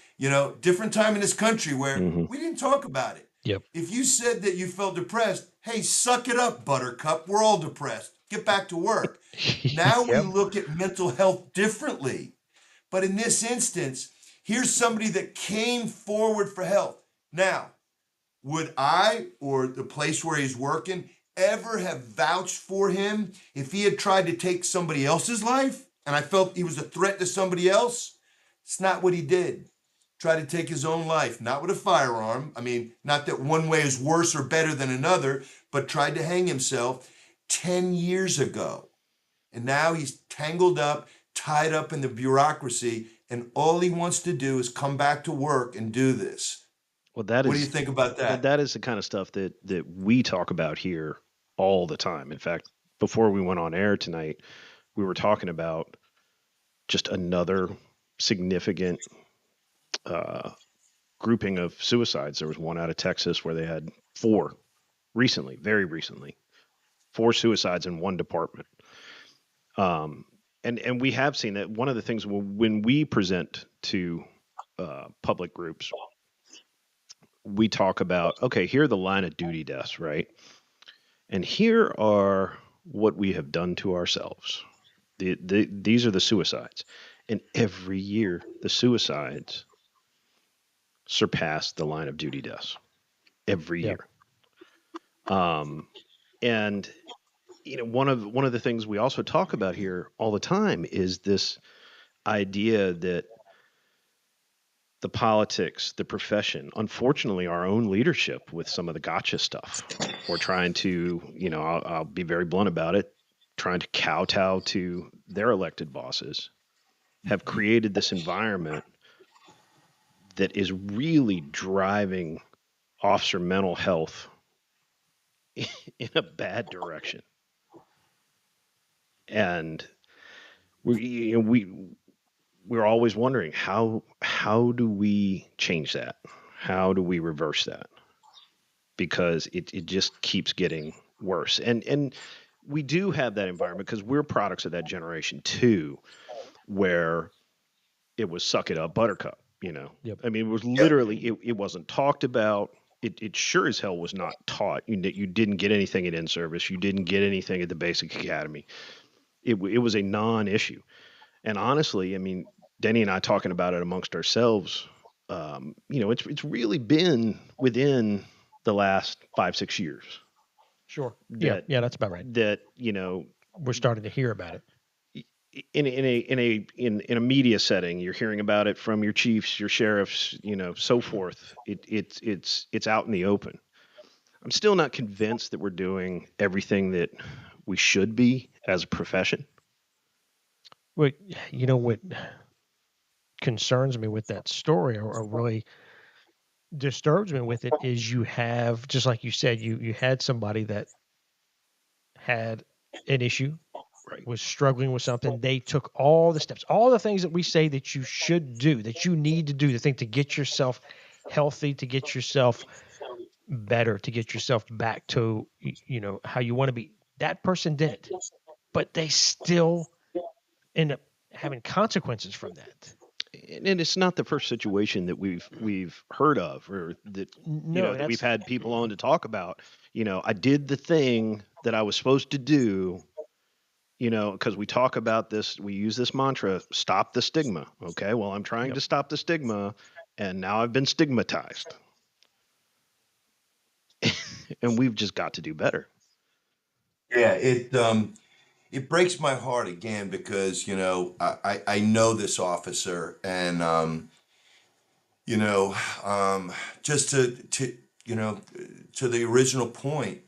Speaker 3: different time in this country where we didn't talk about it.
Speaker 1: Yep.
Speaker 3: If you said that you felt depressed, hey, suck it up, buttercup. We're all depressed. Get back to work. Now we look at mental health differently. But in this instance, here's somebody that came forward for help. Now, would I or the place where he's working ever have vouched for him if he had tried to take somebody else's life and I felt he was a threat to somebody else? It's not what he did. Tried to take his own life, not with a firearm. I mean, not that one way is worse or better than another, but tried to hang himself 10 years ago. And now he's tangled up, tied up in the bureaucracy, and all he wants to do is come back to work and do this.
Speaker 2: Well,
Speaker 3: what do you think about that?
Speaker 2: That is the kind of stuff that we talk about here all the time. In fact, before we went on air tonight, we were talking about just another significant grouping of suicides. There was one out of Texas where they had 4 recently, very recently, 4 suicides in one department. And we have seen that. One of the things when we present to public groups, we talk about, okay, here are the line of duty deaths, right? And here are what we have done to ourselves. These are the suicides. And every year, the suicides surpass the line of duty deaths every year. And one of the things we also talk about here all the time is this idea that the politics, the profession, unfortunately, our own leadership with some of the gotcha stuff, we're trying to, I'll be very blunt about it, trying to kowtow to their elected bosses, have created this environment that is really driving officer mental health in a bad direction. And we're always wondering how do we change that? How do we reverse that? Because it just keeps getting worse. And we do have that environment because we're products of that generation too, where it was suck it up buttercup,
Speaker 1: Yep.
Speaker 2: I mean, it was literally, it wasn't talked about. It sure as hell was not taught. You didn't get anything at in-service. You didn't get anything at the basic academy. It was a non-issue. And honestly, I mean, Denny and I talking about it amongst ourselves, it's really been within the last 5-6 years.
Speaker 1: Sure. Yeah, that's about right.
Speaker 2: That
Speaker 1: we're starting to hear about it.
Speaker 2: In a media setting, you're hearing about it from your chiefs, your sheriffs, so forth. It's out in the open. I'm still not convinced that we're doing everything that we should be as a profession.
Speaker 1: Well, what concerns me with that story, or really disturbs me with it, is you have, just like you said, you had somebody that had an issue,
Speaker 2: right,
Speaker 1: was struggling with something. They took all the steps, all the things that we say that you should do, that you need to do, to get yourself healthy, to get yourself better, to get yourself back to how you want to be. That person did it, but they still end up having consequences from that.
Speaker 2: And it's not the first situation that we've heard of, or that that we've had people on to talk about. I did the thing that I was supposed to do. Because we talk about this, we use this mantra: stop the stigma. Okay, well, I'm trying to stop the stigma, and now I've been stigmatized, and we've just got to do better.
Speaker 3: Yeah, it breaks my heart again because I know this officer, and just to to the original point,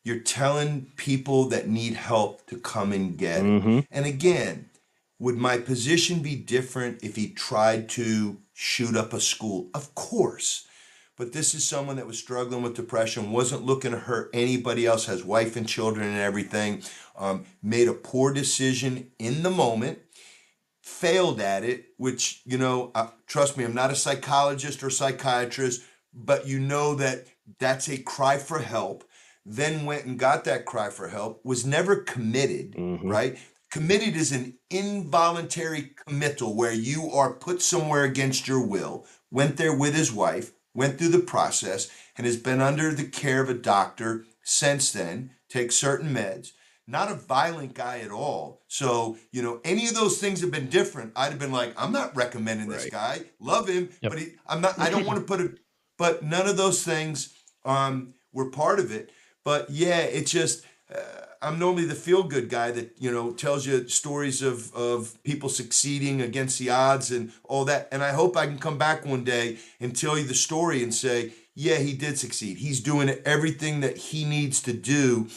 Speaker 3: you're telling people that need help to come and get it.
Speaker 2: Mm-hmm.
Speaker 3: And again, would my position be different if he tried to shoot up a school? Of course. But this is someone that was struggling with depression, wasn't looking to hurt anybody else, has wife and children and everything, made a poor decision in the moment, failed at it, which, trust me, I'm not a psychologist or psychiatrist, but that that's a cry for help. Then went and got that cry for help, was never committed,
Speaker 2: Mm-hmm.
Speaker 3: right? Committed is an involuntary committal where you are put somewhere against your will, went there with his wife, went through the process, and has been under the care of a doctor since then, takes certain meds. Not a violent guy at all. So, any of those things have been different. I'd have been like, I'm not recommending this guy. Love him,
Speaker 1: Yep.
Speaker 3: but I don't want to put it, but none of those things were part of it. But yeah, it's just, I'm normally the feel-good guy that, tells you stories of people succeeding against the odds and all that. And I hope I can come back one day and tell you the story and say, yeah, he did succeed. He's doing everything that he needs to do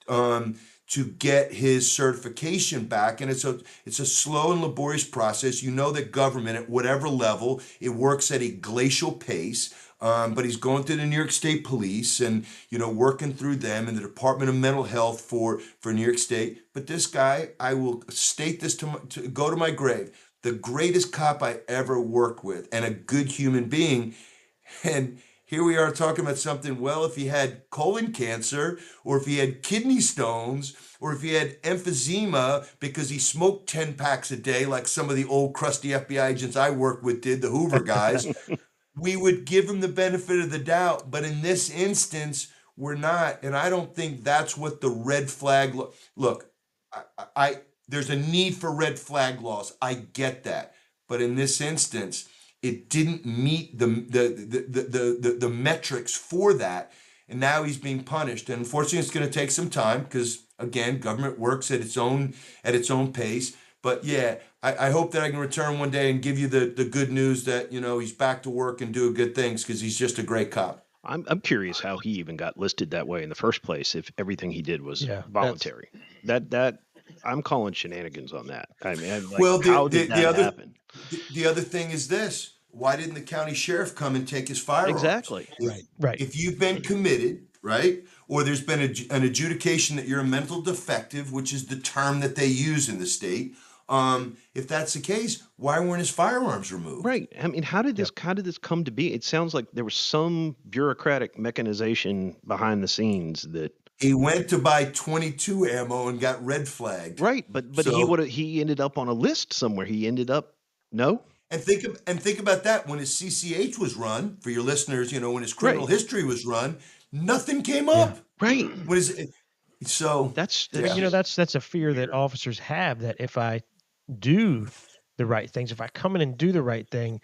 Speaker 3: to get his certification back. And it's a slow and laborious process. That government at whatever level, it works at a glacial pace. But he's going through the New York State Police and, working through them and the Department of Mental Health for New York State. But this guy, I will state this to go to my grave, the greatest cop I ever worked with and a good human being. And here we are talking about something, well, if he had colon cancer or if he had kidney stones or if he had emphysema because he smoked 10 packs a day like some of the old crusty FBI agents I worked with did, the Hoover guys, we would give him the benefit of the doubt. But in this instance, we're not. And I don't think that's what the red flag look, I there's a need for red flag laws. I get that. But in this instance, it didn't meet the metrics for that. And now he's being punished. And unfortunately, it's going to take some time because, again, government works at its own pace. But yeah, I hope that I can return one day and give you the good news that, he's back to work and doing good things because he's just a great cop.
Speaker 2: I'm curious how he even got listed that way in the first place if everything he did was voluntary. That I'm calling shenanigans on that. I mean, how did that happen?
Speaker 3: The other thing is this. why didn't the county sheriff come and take his firearms?
Speaker 2: Exactly.
Speaker 1: Right.
Speaker 3: If you've been committed, right, or there's been an adjudication that you're a mental defective, which is the term that they use in the state, if that's the case, why weren't his firearms removed?
Speaker 2: Right. I mean, how did this come to be? It sounds like there was some bureaucratic mechanization behind the scenes that
Speaker 3: He went to buy 22 ammo and got red flagged.
Speaker 2: Right, but he ended up on a list somewhere. He ended up no.
Speaker 3: And think about that when his CCH was run, for your listeners, when his criminal history was run, nothing came up.
Speaker 2: Right.
Speaker 3: So
Speaker 2: that's
Speaker 1: that's a fear that officers have, that if I do the right things, if I come in and do the right thing,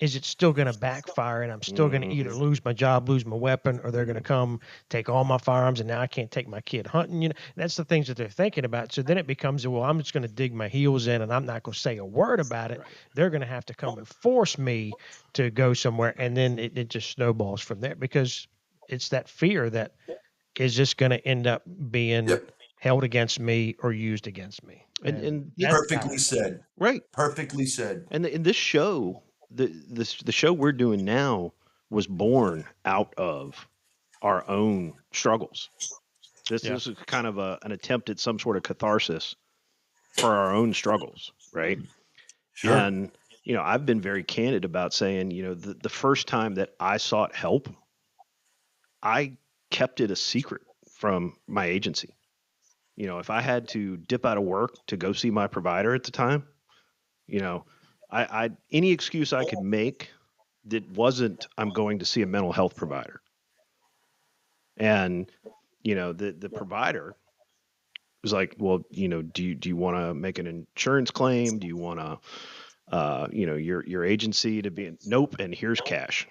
Speaker 1: is it still going to backfire, and I'm still going to either lose my job, lose my weapon, or they're going to come take all my firearms, and now I can't take my kid hunting. That's the things that they're thinking about. So then it becomes, well, I'm just going to dig my heels in, and I'm not going to say a word about it. Right. They're going to have to come and force me to go somewhere, and then it just snowballs from there, because it's that fear that is just going to end up being held against me or used against me.
Speaker 3: And perfectly said.
Speaker 2: Right.
Speaker 3: Perfectly said.
Speaker 2: And in this show, the show we're doing now was born out of our own struggles. This is kind of an attempt at some sort of catharsis for our own struggles, right? Sure. And I've been very candid about saying, the first time that I sought help, I kept it a secret from my agency. If I had to dip out of work to go see my provider at the time, I any excuse I could make that wasn't I'm going to see a mental health provider. And the provider was like, well, do you want to make an insurance claim? Do you want to your agency to be nope, and here's cash.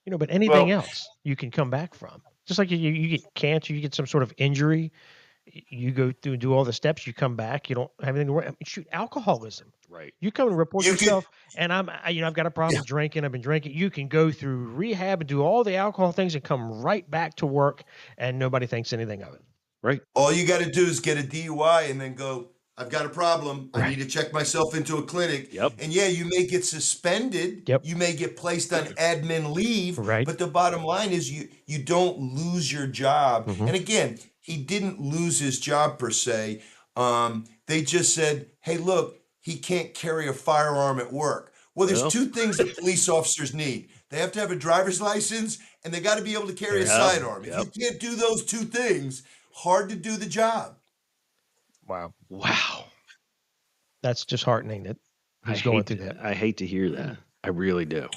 Speaker 1: But anything else you can come back from. Just like you get cancer, you get some sort of injury, you go through and do all the steps, you come back, you don't have anything to worry. Shoot, alcoholism.
Speaker 2: Right.
Speaker 1: You come and report yourself, and I've got a problem drinking, I've been drinking. You can go through rehab and do all the alcohol things and come right back to work, and nobody thinks anything of it.
Speaker 2: Right.
Speaker 3: All you got to do is get a DUI and then go, I've got a problem. Right. I need to check myself into a clinic.
Speaker 2: Yep.
Speaker 3: And you may get suspended.
Speaker 1: Yep.
Speaker 3: You may get placed on admin leave.
Speaker 1: Right.
Speaker 3: But the bottom line is you don't lose your job. Mm-hmm. And again, he didn't lose his job per se. They just said, hey, look, he can't carry a firearm at work. Well, there's two things that police officers need. They have to have a driver's license, and they got to be able to carry a sidearm. If you can't do those two things, hard to do the job.
Speaker 2: Wow.
Speaker 1: That's disheartening that he's going through that.
Speaker 2: I hate to hear that. I really do.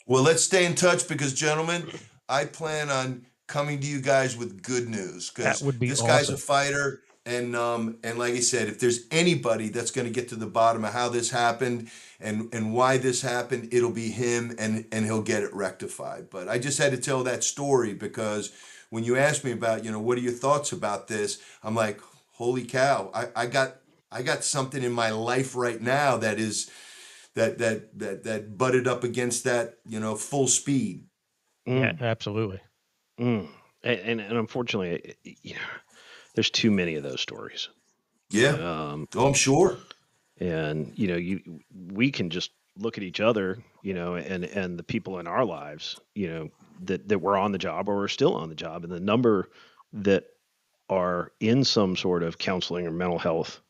Speaker 3: Well, let's stay in touch because, gentlemen, I plan on coming to you guys with good news because this guy's a fighter. And like I said, if there's anybody that's going to get to the bottom of how this happened and why this happened, it'll be him, and he'll get it rectified. But I just had to tell that story because when you asked me about, what are your thoughts about this, I'm like, holy cow, I got something in my life right now that is that butted up against that, full speed.
Speaker 1: Yeah, absolutely.
Speaker 2: And unfortunately, there's too many of those stories.
Speaker 3: Yeah. I'm sure.
Speaker 2: And we can just look at each other, and the people in our lives, that we're on the job or we're still on the job, and the number that are in some sort of counseling or mental health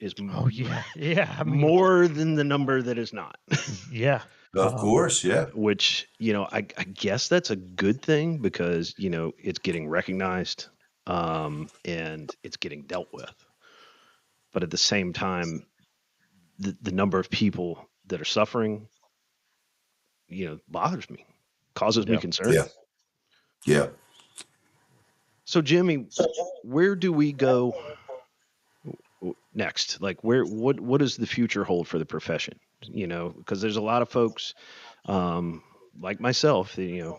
Speaker 2: is more than the number that is not.
Speaker 1: Yeah.
Speaker 3: Of course, yeah.
Speaker 2: Which, I guess that's a good thing because, it's getting recognized and it's getting dealt with. But at the same time, the number of people that are suffering, bothers me, causes me concern.
Speaker 3: Yeah.
Speaker 2: So, Jimmy, where do we go next? Like, what does the future hold for the profession? Because there's a lot of folks like myself that,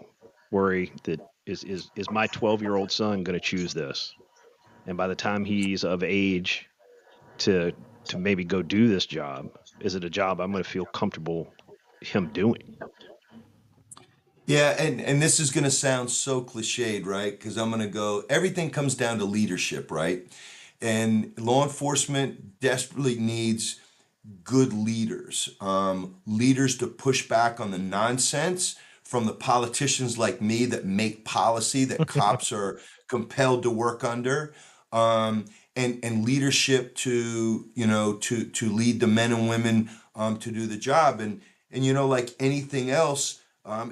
Speaker 2: worry that is my 12-year-old son going to choose this? And by the time he's of age to maybe go do this job, is it a job I'm going to feel comfortable him doing?
Speaker 3: Yeah, and this is going to sound so cliched, right? Because I'm going to go, everything comes down to leadership, right? And law enforcement desperately needs good leaders, leaders to push back on the nonsense from the politicians like me that make policy that cops are compelled to work under, um, and leadership to to lead the men and women to do the job, and like anything else,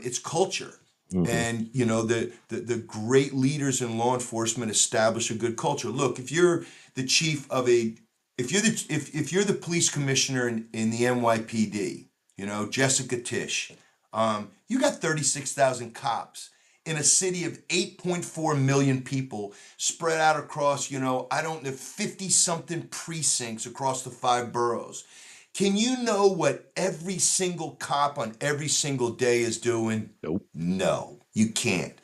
Speaker 3: it's culture. And the great leaders in law enforcement establish a good culture. Look, if you're the chief of a if you're the police commissioner in the NYPD, Jessica Tisch, you got 36,000 cops in a city of 8.4 million people spread out across, I don't know, 50 something precincts across the 5 boroughs. Can you know what every single cop on every single day is doing?
Speaker 2: Nope.
Speaker 3: No, you can't.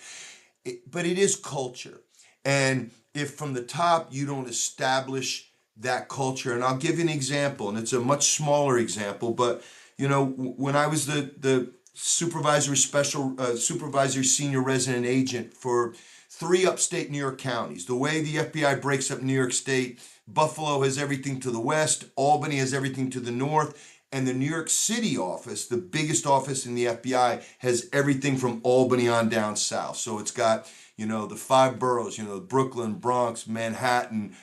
Speaker 3: But it is culture. And if from the top you don't establish that culture, and I'll give you an example, and it's a much smaller example, but when I was the supervisory senior resident agent for 3 upstate New York counties, the way the FBI breaks up New York State, Buffalo has everything to the west, Albany has everything to the north, and the New York City office, the biggest office in the FBI, has everything from Albany on down south. So it's got, the 5 boroughs, Brooklyn, Bronx, Manhattan,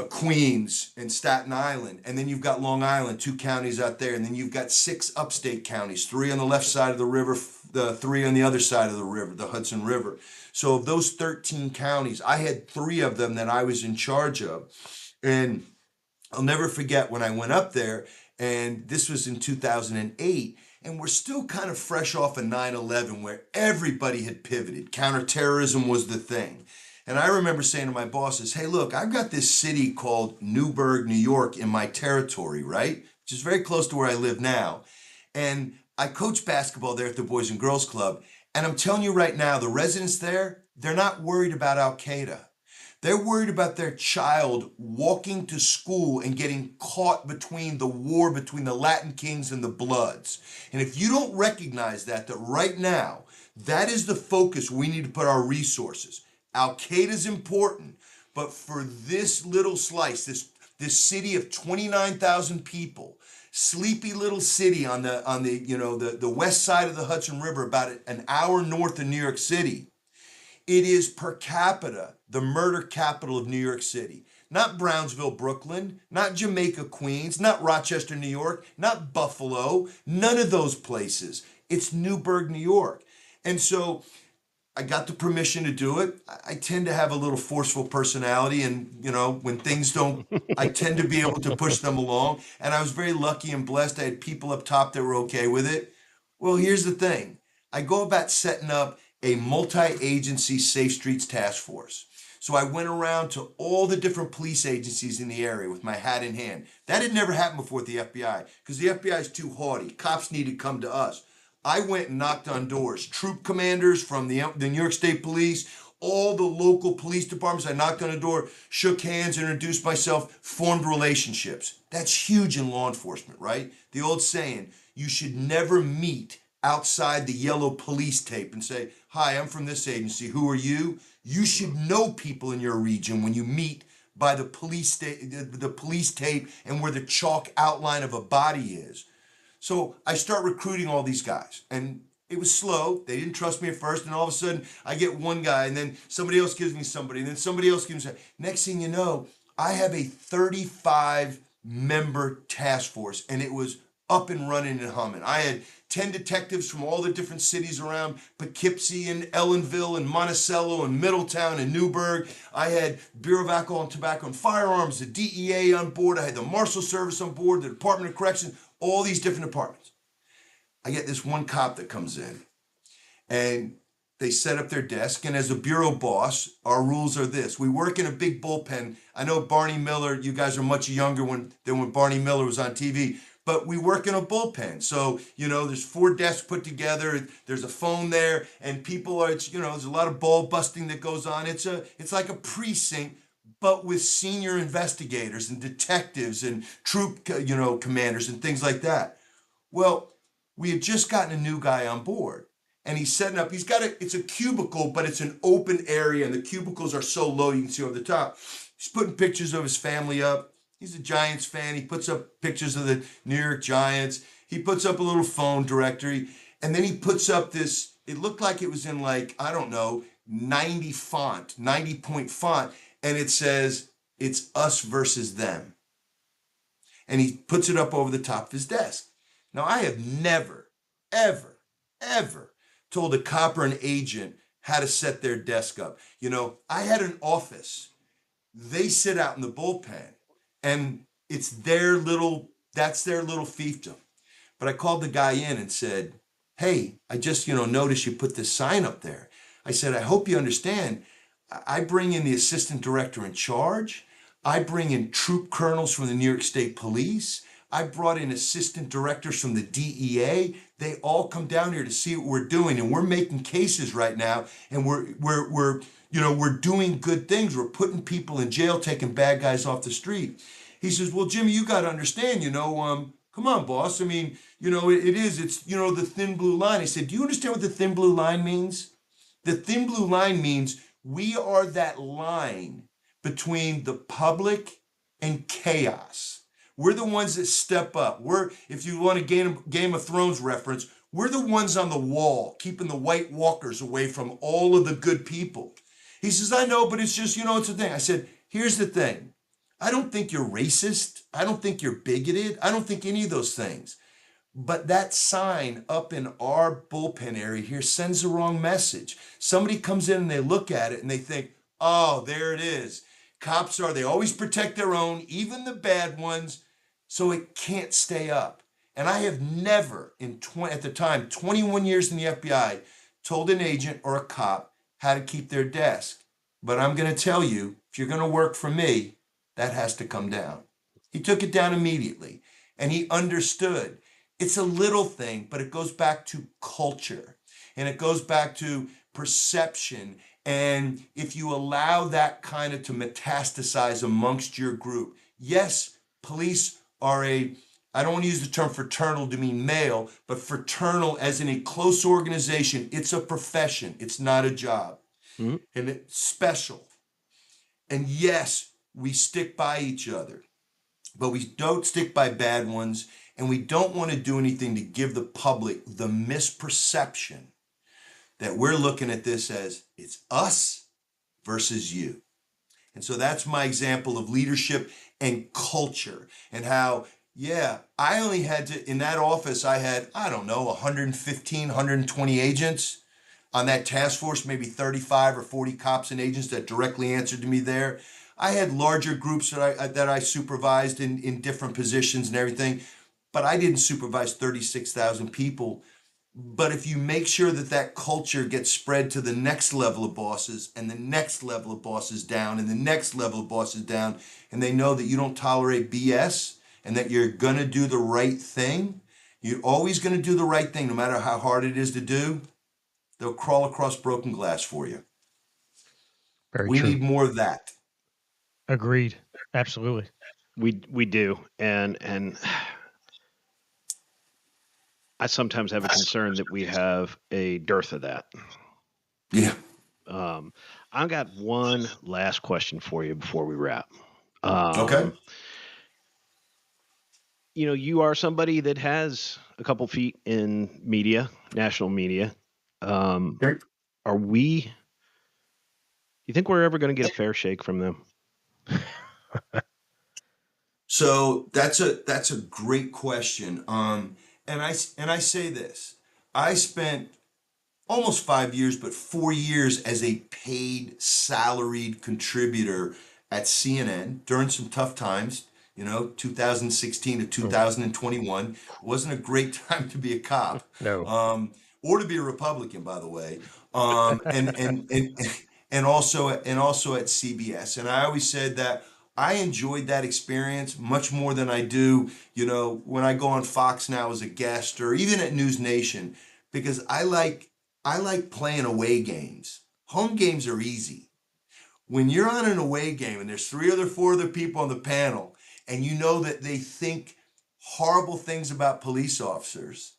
Speaker 3: Queens, and Staten Island. And then you've got Long Island, 2 counties out there. And then you've got 6 upstate counties, 3 on the left side of the river, the 3 on the other side of the river, the Hudson River. So of those 13 counties, I had 3 of them that I was in charge of. And I'll never forget when I went up there, and this was in 2008, and we're still kind of fresh off of 9/11 where everybody had pivoted. Counterterrorism was the thing. And I remember saying to my bosses, hey, look, I've got this city called Newburgh, New York in my territory, right? Which is very close to where I live now. And I coach basketball there at the Boys and Girls Club. And I'm telling you right now, the residents there, they're not worried about Al Qaeda. They're worried about their child walking to school and getting caught between the war between the Latin Kings and the Bloods. And if you don't recognize that right now, that is the focus we need to put our resources. Al Qaeda is important, but for this little slice, this city of 29,000 people, sleepy little city on the west side of the Hudson River, about an hour north of New York City, it is per capita the murder capital of New York City. Not Brownsville, Brooklyn, not Jamaica, Queens, not Rochester, New York, not Buffalo, none of those places. It's Newburgh, New York. And so I got the permission to do it. I tend to have a little forceful personality, and when things don't, I tend to be able to push them along. And I was very lucky and blessed. I had people up top that were okay with it. Well, here's the thing. I go about setting up a multi-agency Safe Streets task force. So I went around to all the different police agencies in the area with my hat in hand. That had never happened before at the FBI, because the FBI is too haughty. Cops need to come to us. I went and knocked on doors. Troop commanders from the New York State Police, all the local police departments. I knocked on the door, shook hands, introduced myself, formed relationships. That's huge in law enforcement, right? The old saying, you should never meet outside the yellow police tape and say, hi, I'm from this agency. Who are you? You should know people in your region when you meet by the police tape and where the chalk outline of a body is. So I start recruiting all these guys, and it was slow. They didn't trust me at first, and all of a sudden I get one guy, and then somebody else gives me somebody, and then somebody else gives me somebody. Next thing you know, I have a 35-member task force, and it was up and running and humming. I had 10 detectives from all the different cities around Poughkeepsie and Ellenville and Monticello and Middletown and Newburgh. I had Bureau of Alcohol and Tobacco and Firearms, the DEA on board. I had the Marshal Service on board, the Department of Corrections, all these different departments. I get this one cop that comes in, and they set up their desk, and as a bureau boss, our rules are this. We work in a big bullpen. I know Barney Miller, you guys are much younger than when Barney Miller was on TV, but we work in a bullpen. So, there's 4 desks put together, there's a phone there, and people are, there's a lot of ball busting that goes on. It's like a precinct, but with senior investigators and detectives and troop, commanders and things like that. Well, we had just gotten a new guy on board, and he's setting up, it's a cubicle, but it's an open area, and the cubicles are so low you can see over the top. He's putting pictures of his family up. He's a Giants fan. He puts up pictures of the New York Giants. He puts up a little phone directory, and then he puts up this, it looked like it was in like, I don't know, 90-point font, and it says, "It's us versus them." And he puts it up over the top of his desk. Now, I have never, ever, ever told a cop or an agent how to set their desk up. You know, I had an office. They sit out in the bullpen, and it's that's their little fiefdom. But I called the guy in and said, "Hey, I just, noticed you put this sign up there." I said, "I hope you understand. I bring in the assistant director in charge. I bring in troop colonels from the New York State Police. I brought in assistant directors from the DEA. They all come down here to see what we're doing, and we're making cases right now, and we're doing good things. We're putting people in jail, taking bad guys off the street." He says, "Well, Jimmy, you got to understand, come on, boss. I mean, it's the thin blue line." I said, "Do you understand what the thin blue line means? The thin blue line means we are that line between the public and chaos. We're the ones that step up. If you want a Game of Thrones reference, we're the ones on the wall, keeping the White Walkers away from all of the good people." He says, "I know, but it's just, it's a thing." I said, "Here's the thing. I don't think you're racist. I don't think you're bigoted. I don't think any of those things. But that sign up in our bullpen area here sends the wrong message. Somebody comes in and they look at it and they think, oh, there it is. They always protect their own, even the bad ones, so it can't stay up." And I have never, at the time, 21 years in the FBI, told an agent or a cop how to keep their desk. But I'm going to tell you, if you're going to work for me, that has to come down. He took it down immediately, and he understood. It's a little thing, but it goes back to culture, and it goes back to perception. And if you allow that kind of to metastasize amongst your group, yes, police are I don't want to use the term fraternal to mean male, but fraternal as in a close organization. It's a profession. It's not a job. Mm-hmm. And it's special. And yes, we stick by each other, but we don't stick by bad ones. And we don't want to do anything to give the public the misperception that we're looking at this as it's us versus you. And so that's my example of leadership and culture, and how, I only had to, in that office, I had, 115, 120 agents on that task force, maybe 35 or 40 cops and agents that directly answered to me there. I had larger groups that I supervised in different positions and everything. But I didn't supervise 36,000 people. But if you make sure that culture gets spread to the next level of bosses and the next level of bosses down and the next level of bosses down, and they know that you don't tolerate BS and that you're going to do the right thing, you're always going to do the right thing no matter how hard it is to do, they'll crawl across broken glass for you. We need more of that.
Speaker 1: Agreed. Absolutely.
Speaker 2: We do. And I sometimes have a concern that we have a dearth of that.
Speaker 3: Yeah.
Speaker 2: I've got one last question for you before we wrap.
Speaker 3: Okay.
Speaker 2: You are somebody that has a couple feet in media, national media.
Speaker 3: Okay.
Speaker 2: You think we're ever going to get a fair shake from them?
Speaker 3: So that's a great question. And I say this, I spent almost 5 years, but 4 years as a paid salaried contributor at CNN during some tough times. 2016 to 2021 wasn't a great time to be a cop.
Speaker 1: No.
Speaker 3: Or to be a Republican, by the way. And also at CBS. And I always said that I enjoyed that experience much more than I do, when I go on Fox now as a guest or even at News Nation, because I like playing away games. Home games are easy. When you're on an away game and there's 4 other people on the panel and you know that they think horrible things about police officers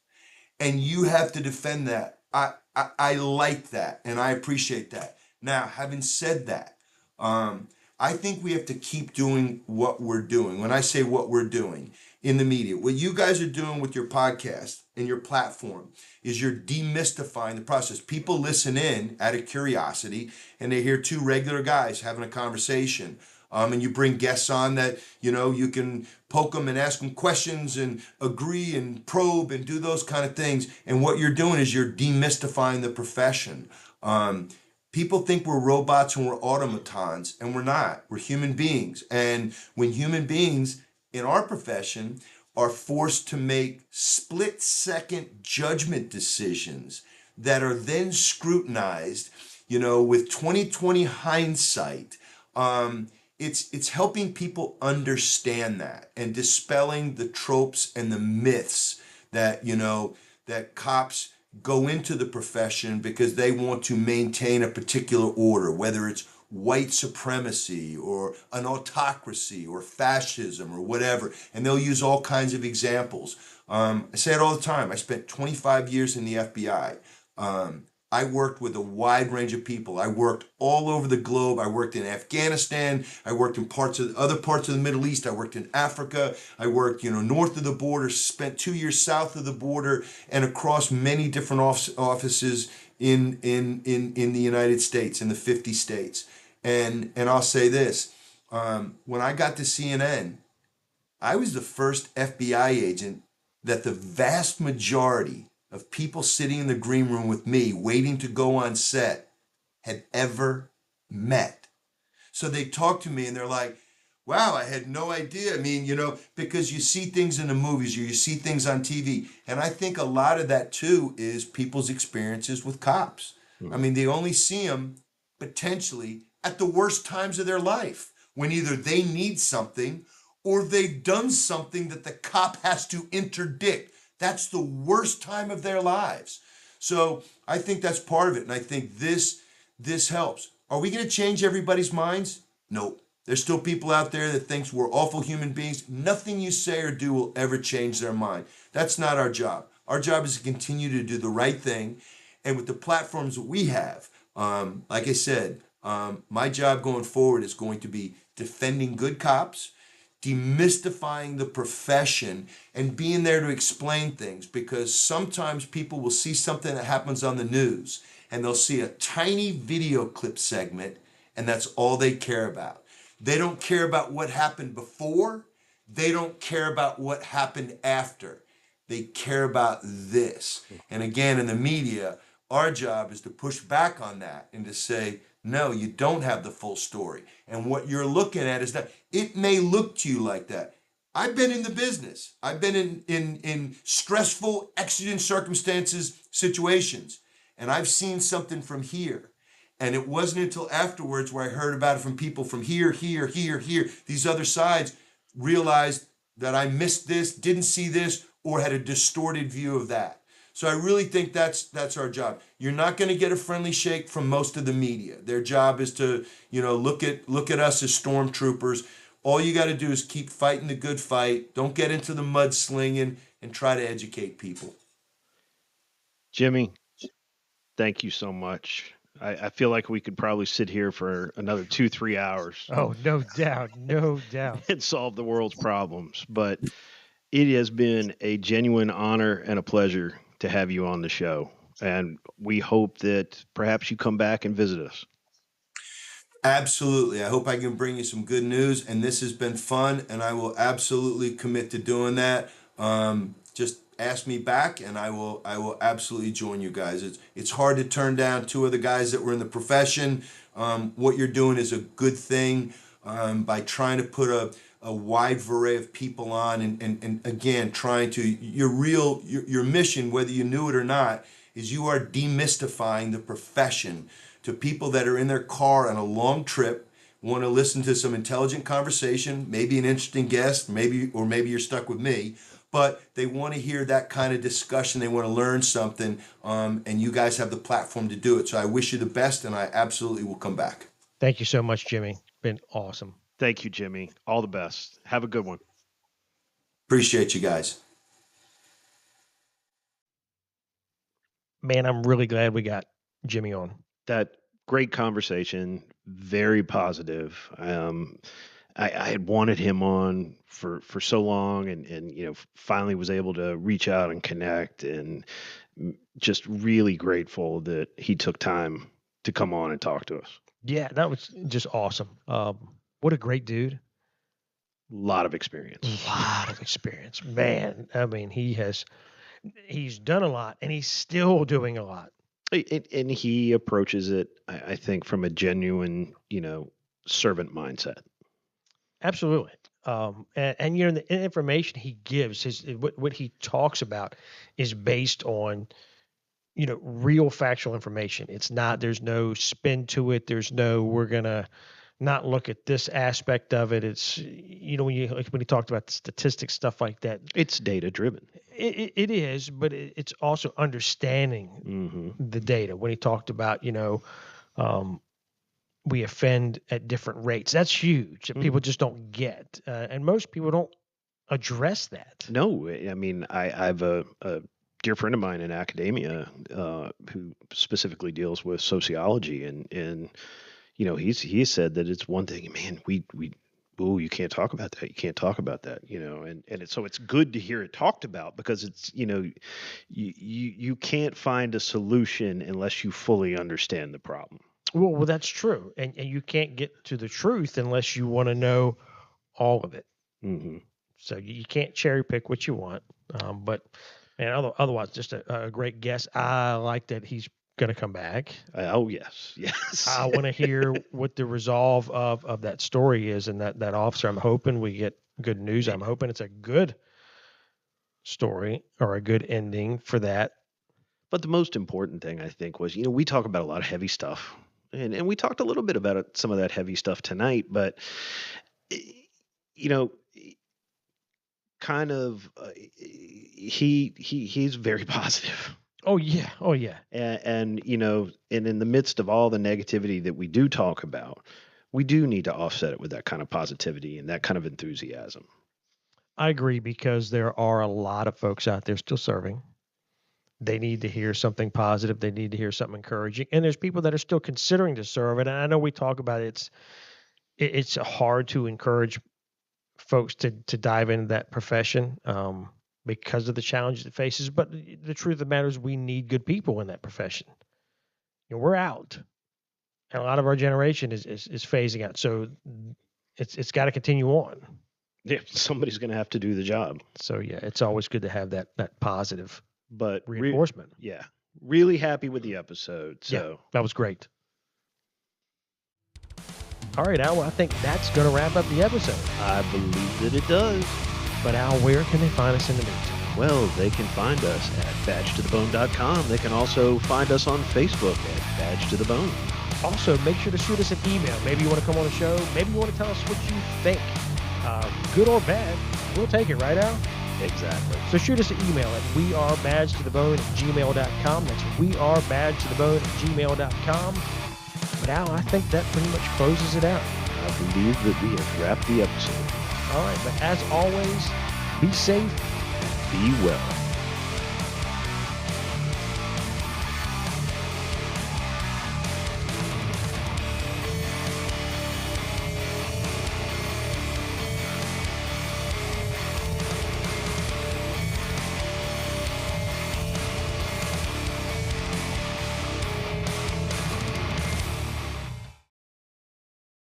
Speaker 3: and you have to defend that, I like that and I appreciate that. Now, having said that, I think we have to keep doing what we're doing. When I say what we're doing in the media, what you guys are doing with your podcast and your platform is you're demystifying the process. People listen in out of curiosity and they hear two regular guys having a conversation. And you bring guests on that, you can poke them and ask them questions and agree and probe and do those kind of things. And what you're doing is you're demystifying the profession. People think we're robots and we're automatons, and we're not. We're human beings. And when human beings in our profession are forced to make split-second judgment decisions that are then scrutinized, with 2020 hindsight, it's helping people understand that and dispelling the tropes and the myths that that cops go into the profession because they want to maintain a particular order, whether it's white supremacy or an autocracy or fascism or whatever, and they'll use all kinds of examples. I say it all the time. I spent 25 years in the FBI. I worked with a wide range of people. I worked all over the globe. I worked in Afghanistan. I worked in other parts of the Middle East. I worked in Africa. I worked, north of the border, spent 2 years south of the border, and across many different offices in the United States, in the 50 states. And I'll say this, when I got to CNN, I was the first FBI agent that the vast majority of people sitting in the green room with me waiting to go on set had ever met. So they talk to me and they're like, wow, I had no idea. I mean, because you see things in the movies or you see things on TV. And I think a lot of that too is people's experiences with cops. I mean, they only see them potentially at the worst times of their life when either they need something or they've done something that the cop has to interdict. That's the worst time of their lives. So I think that's part of it. And I think this helps. Are we going to change everybody's minds? Nope. There's still people out there that thinks we're awful human beings. Nothing you say or do will ever change their mind. That's not our job. Our job is to continue to do the right thing. And with the platforms that we have, like I said, my job going forward is going to be defending good cops, demystifying the profession, and being there to explain things, because sometimes people will see something that happens on the news and they'll see a tiny video clip segment and that's all they care about. They don't care about what happened before. They don't care about what happened after. They care about this. And again, in the media, our job is to push back on that and to say, no, you don't have the full story. And what you're looking at is that it may look to you like that. I've been in the business. I've been in stressful, exigent circumstances, situations, and I've seen something from here. And it wasn't until afterwards where I heard about it from people from here, these other sides, realized that I missed this, didn't see this, or had a distorted view of that. So I really think that's our job. You're not going to get a friendly shake from most of the media. Their job is to, look at us as stormtroopers. All you got to do is keep fighting the good fight. Don't get into the mudslinging and try to educate people.
Speaker 2: Jimmy, thank you so much. I feel like we could probably sit here for another 2-3 hours.
Speaker 1: Oh, no doubt. No doubt.
Speaker 2: And solve the world's problems. But it has been a genuine honor and a pleasure to have you on the show. And we hope that perhaps you come back and visit us.
Speaker 3: Absolutely. I hope I can bring you some good news. And this has been fun. And I will absolutely commit to doing that. Just ask me back and I will absolutely join you guys. It's hard to turn down two other guys that were in the profession. What you're doing is a good thing by trying to put a wide array of people on and again trying to your mission, whether you knew it or not, is you are demystifying the profession to people that are in their car on a long trip, want to listen to some intelligent conversation, maybe an interesting guest, maybe you're stuck with me, but they want to hear that kind of discussion. They want to learn something, and you guys have the platform to do it. So I wish you the best, and I absolutely will come back.
Speaker 1: Thank you so much, Jimmy. Been awesome.
Speaker 2: Thank you, Jimmy. All the best. Have a good one.
Speaker 3: Appreciate you guys.
Speaker 1: Man, I'm really glad we got Jimmy on.
Speaker 2: That Great conversation, very positive. I had wanted him on for so long, and finally was able to reach out and connect, and just really grateful that he took time to come on and talk to us.
Speaker 1: Yeah, that was just awesome. What a great dude.
Speaker 2: A lot of experience.
Speaker 1: Man. I mean, he's done a lot, and he's still doing a lot.
Speaker 2: And he approaches it, I think, from a genuine, servant mindset.
Speaker 1: Absolutely. And the information he gives, what he talks about, is based on real factual information. It's not. There's no spin to it. There's no. We're gonna not look at this aspect of it. It's when he talked about the statistics, stuff like that.
Speaker 2: It's data driven.
Speaker 1: It is, but it's also understanding the data. When he talked about we offend at different rates, that's huge. That people just don't get, and most people don't address that.
Speaker 2: No, I mean I have a dear friend of mine in academia who specifically deals with sociology, and he said that it's one thing, man, you can't talk about that. You can't talk about that, and so it's good to hear it talked about, because it's, you can't find a solution unless you fully understand the problem.
Speaker 1: Well, that's true. And you can't get to the truth unless you want to know all of it.
Speaker 2: Mm-hmm.
Speaker 1: So you can't cherry pick what you want. Otherwise, just a great guess. I like that he's going to come back.
Speaker 2: Oh, yes.
Speaker 1: I want to hear what the resolve of that story is, and that officer. I'm hoping we get good news. I'm hoping it's a good story or a good ending for that.
Speaker 2: But the most important thing, I think, was, we talk about a lot of heavy stuff, and we talked a little bit about some of that heavy stuff tonight, but, kind of, he's very positive.
Speaker 1: Oh yeah.
Speaker 2: And in the midst of all the negativity that we do talk about, we do need to offset it with that kind of positivity and that kind of enthusiasm.
Speaker 1: I agree, because there are a lot of folks out there still serving. They need to hear something positive. They need to hear something encouraging. And there's people that are still considering to serve. And I know we talk about it's hard to encourage folks to dive into that profession because of the challenges it faces. But the truth of the matter is, we need good people in that profession. We're out, and a lot of our generation is phasing out. So it's got to continue on.
Speaker 2: Yeah, somebody's going to have to do the job.
Speaker 1: So yeah, it's always good to have that positive reinforcement.
Speaker 2: Really happy with the episode. So
Speaker 1: yeah, that was great. All right, Al, I think that's going to wrap up the episode.
Speaker 2: I believe that it does.
Speaker 1: But Al, where can they find us in the meantime?
Speaker 2: Well, they can find us at badgetothebone.com. They can also find us on Facebook at Badge to the Bone.
Speaker 1: Also, make sure to shoot us an email. Maybe you want to come on the show. Maybe you want to tell us what you think. Good or bad, we'll take it, right, Al?
Speaker 2: Exactly.
Speaker 1: So shoot us an email at wearebadgetothebone@gmail.com. That's wearebadgetothebone@gmail.com. But Al, I think that pretty much closes it out.
Speaker 2: I believe that we have wrapped the episode.
Speaker 1: All right, but as always, be safe,
Speaker 2: be well.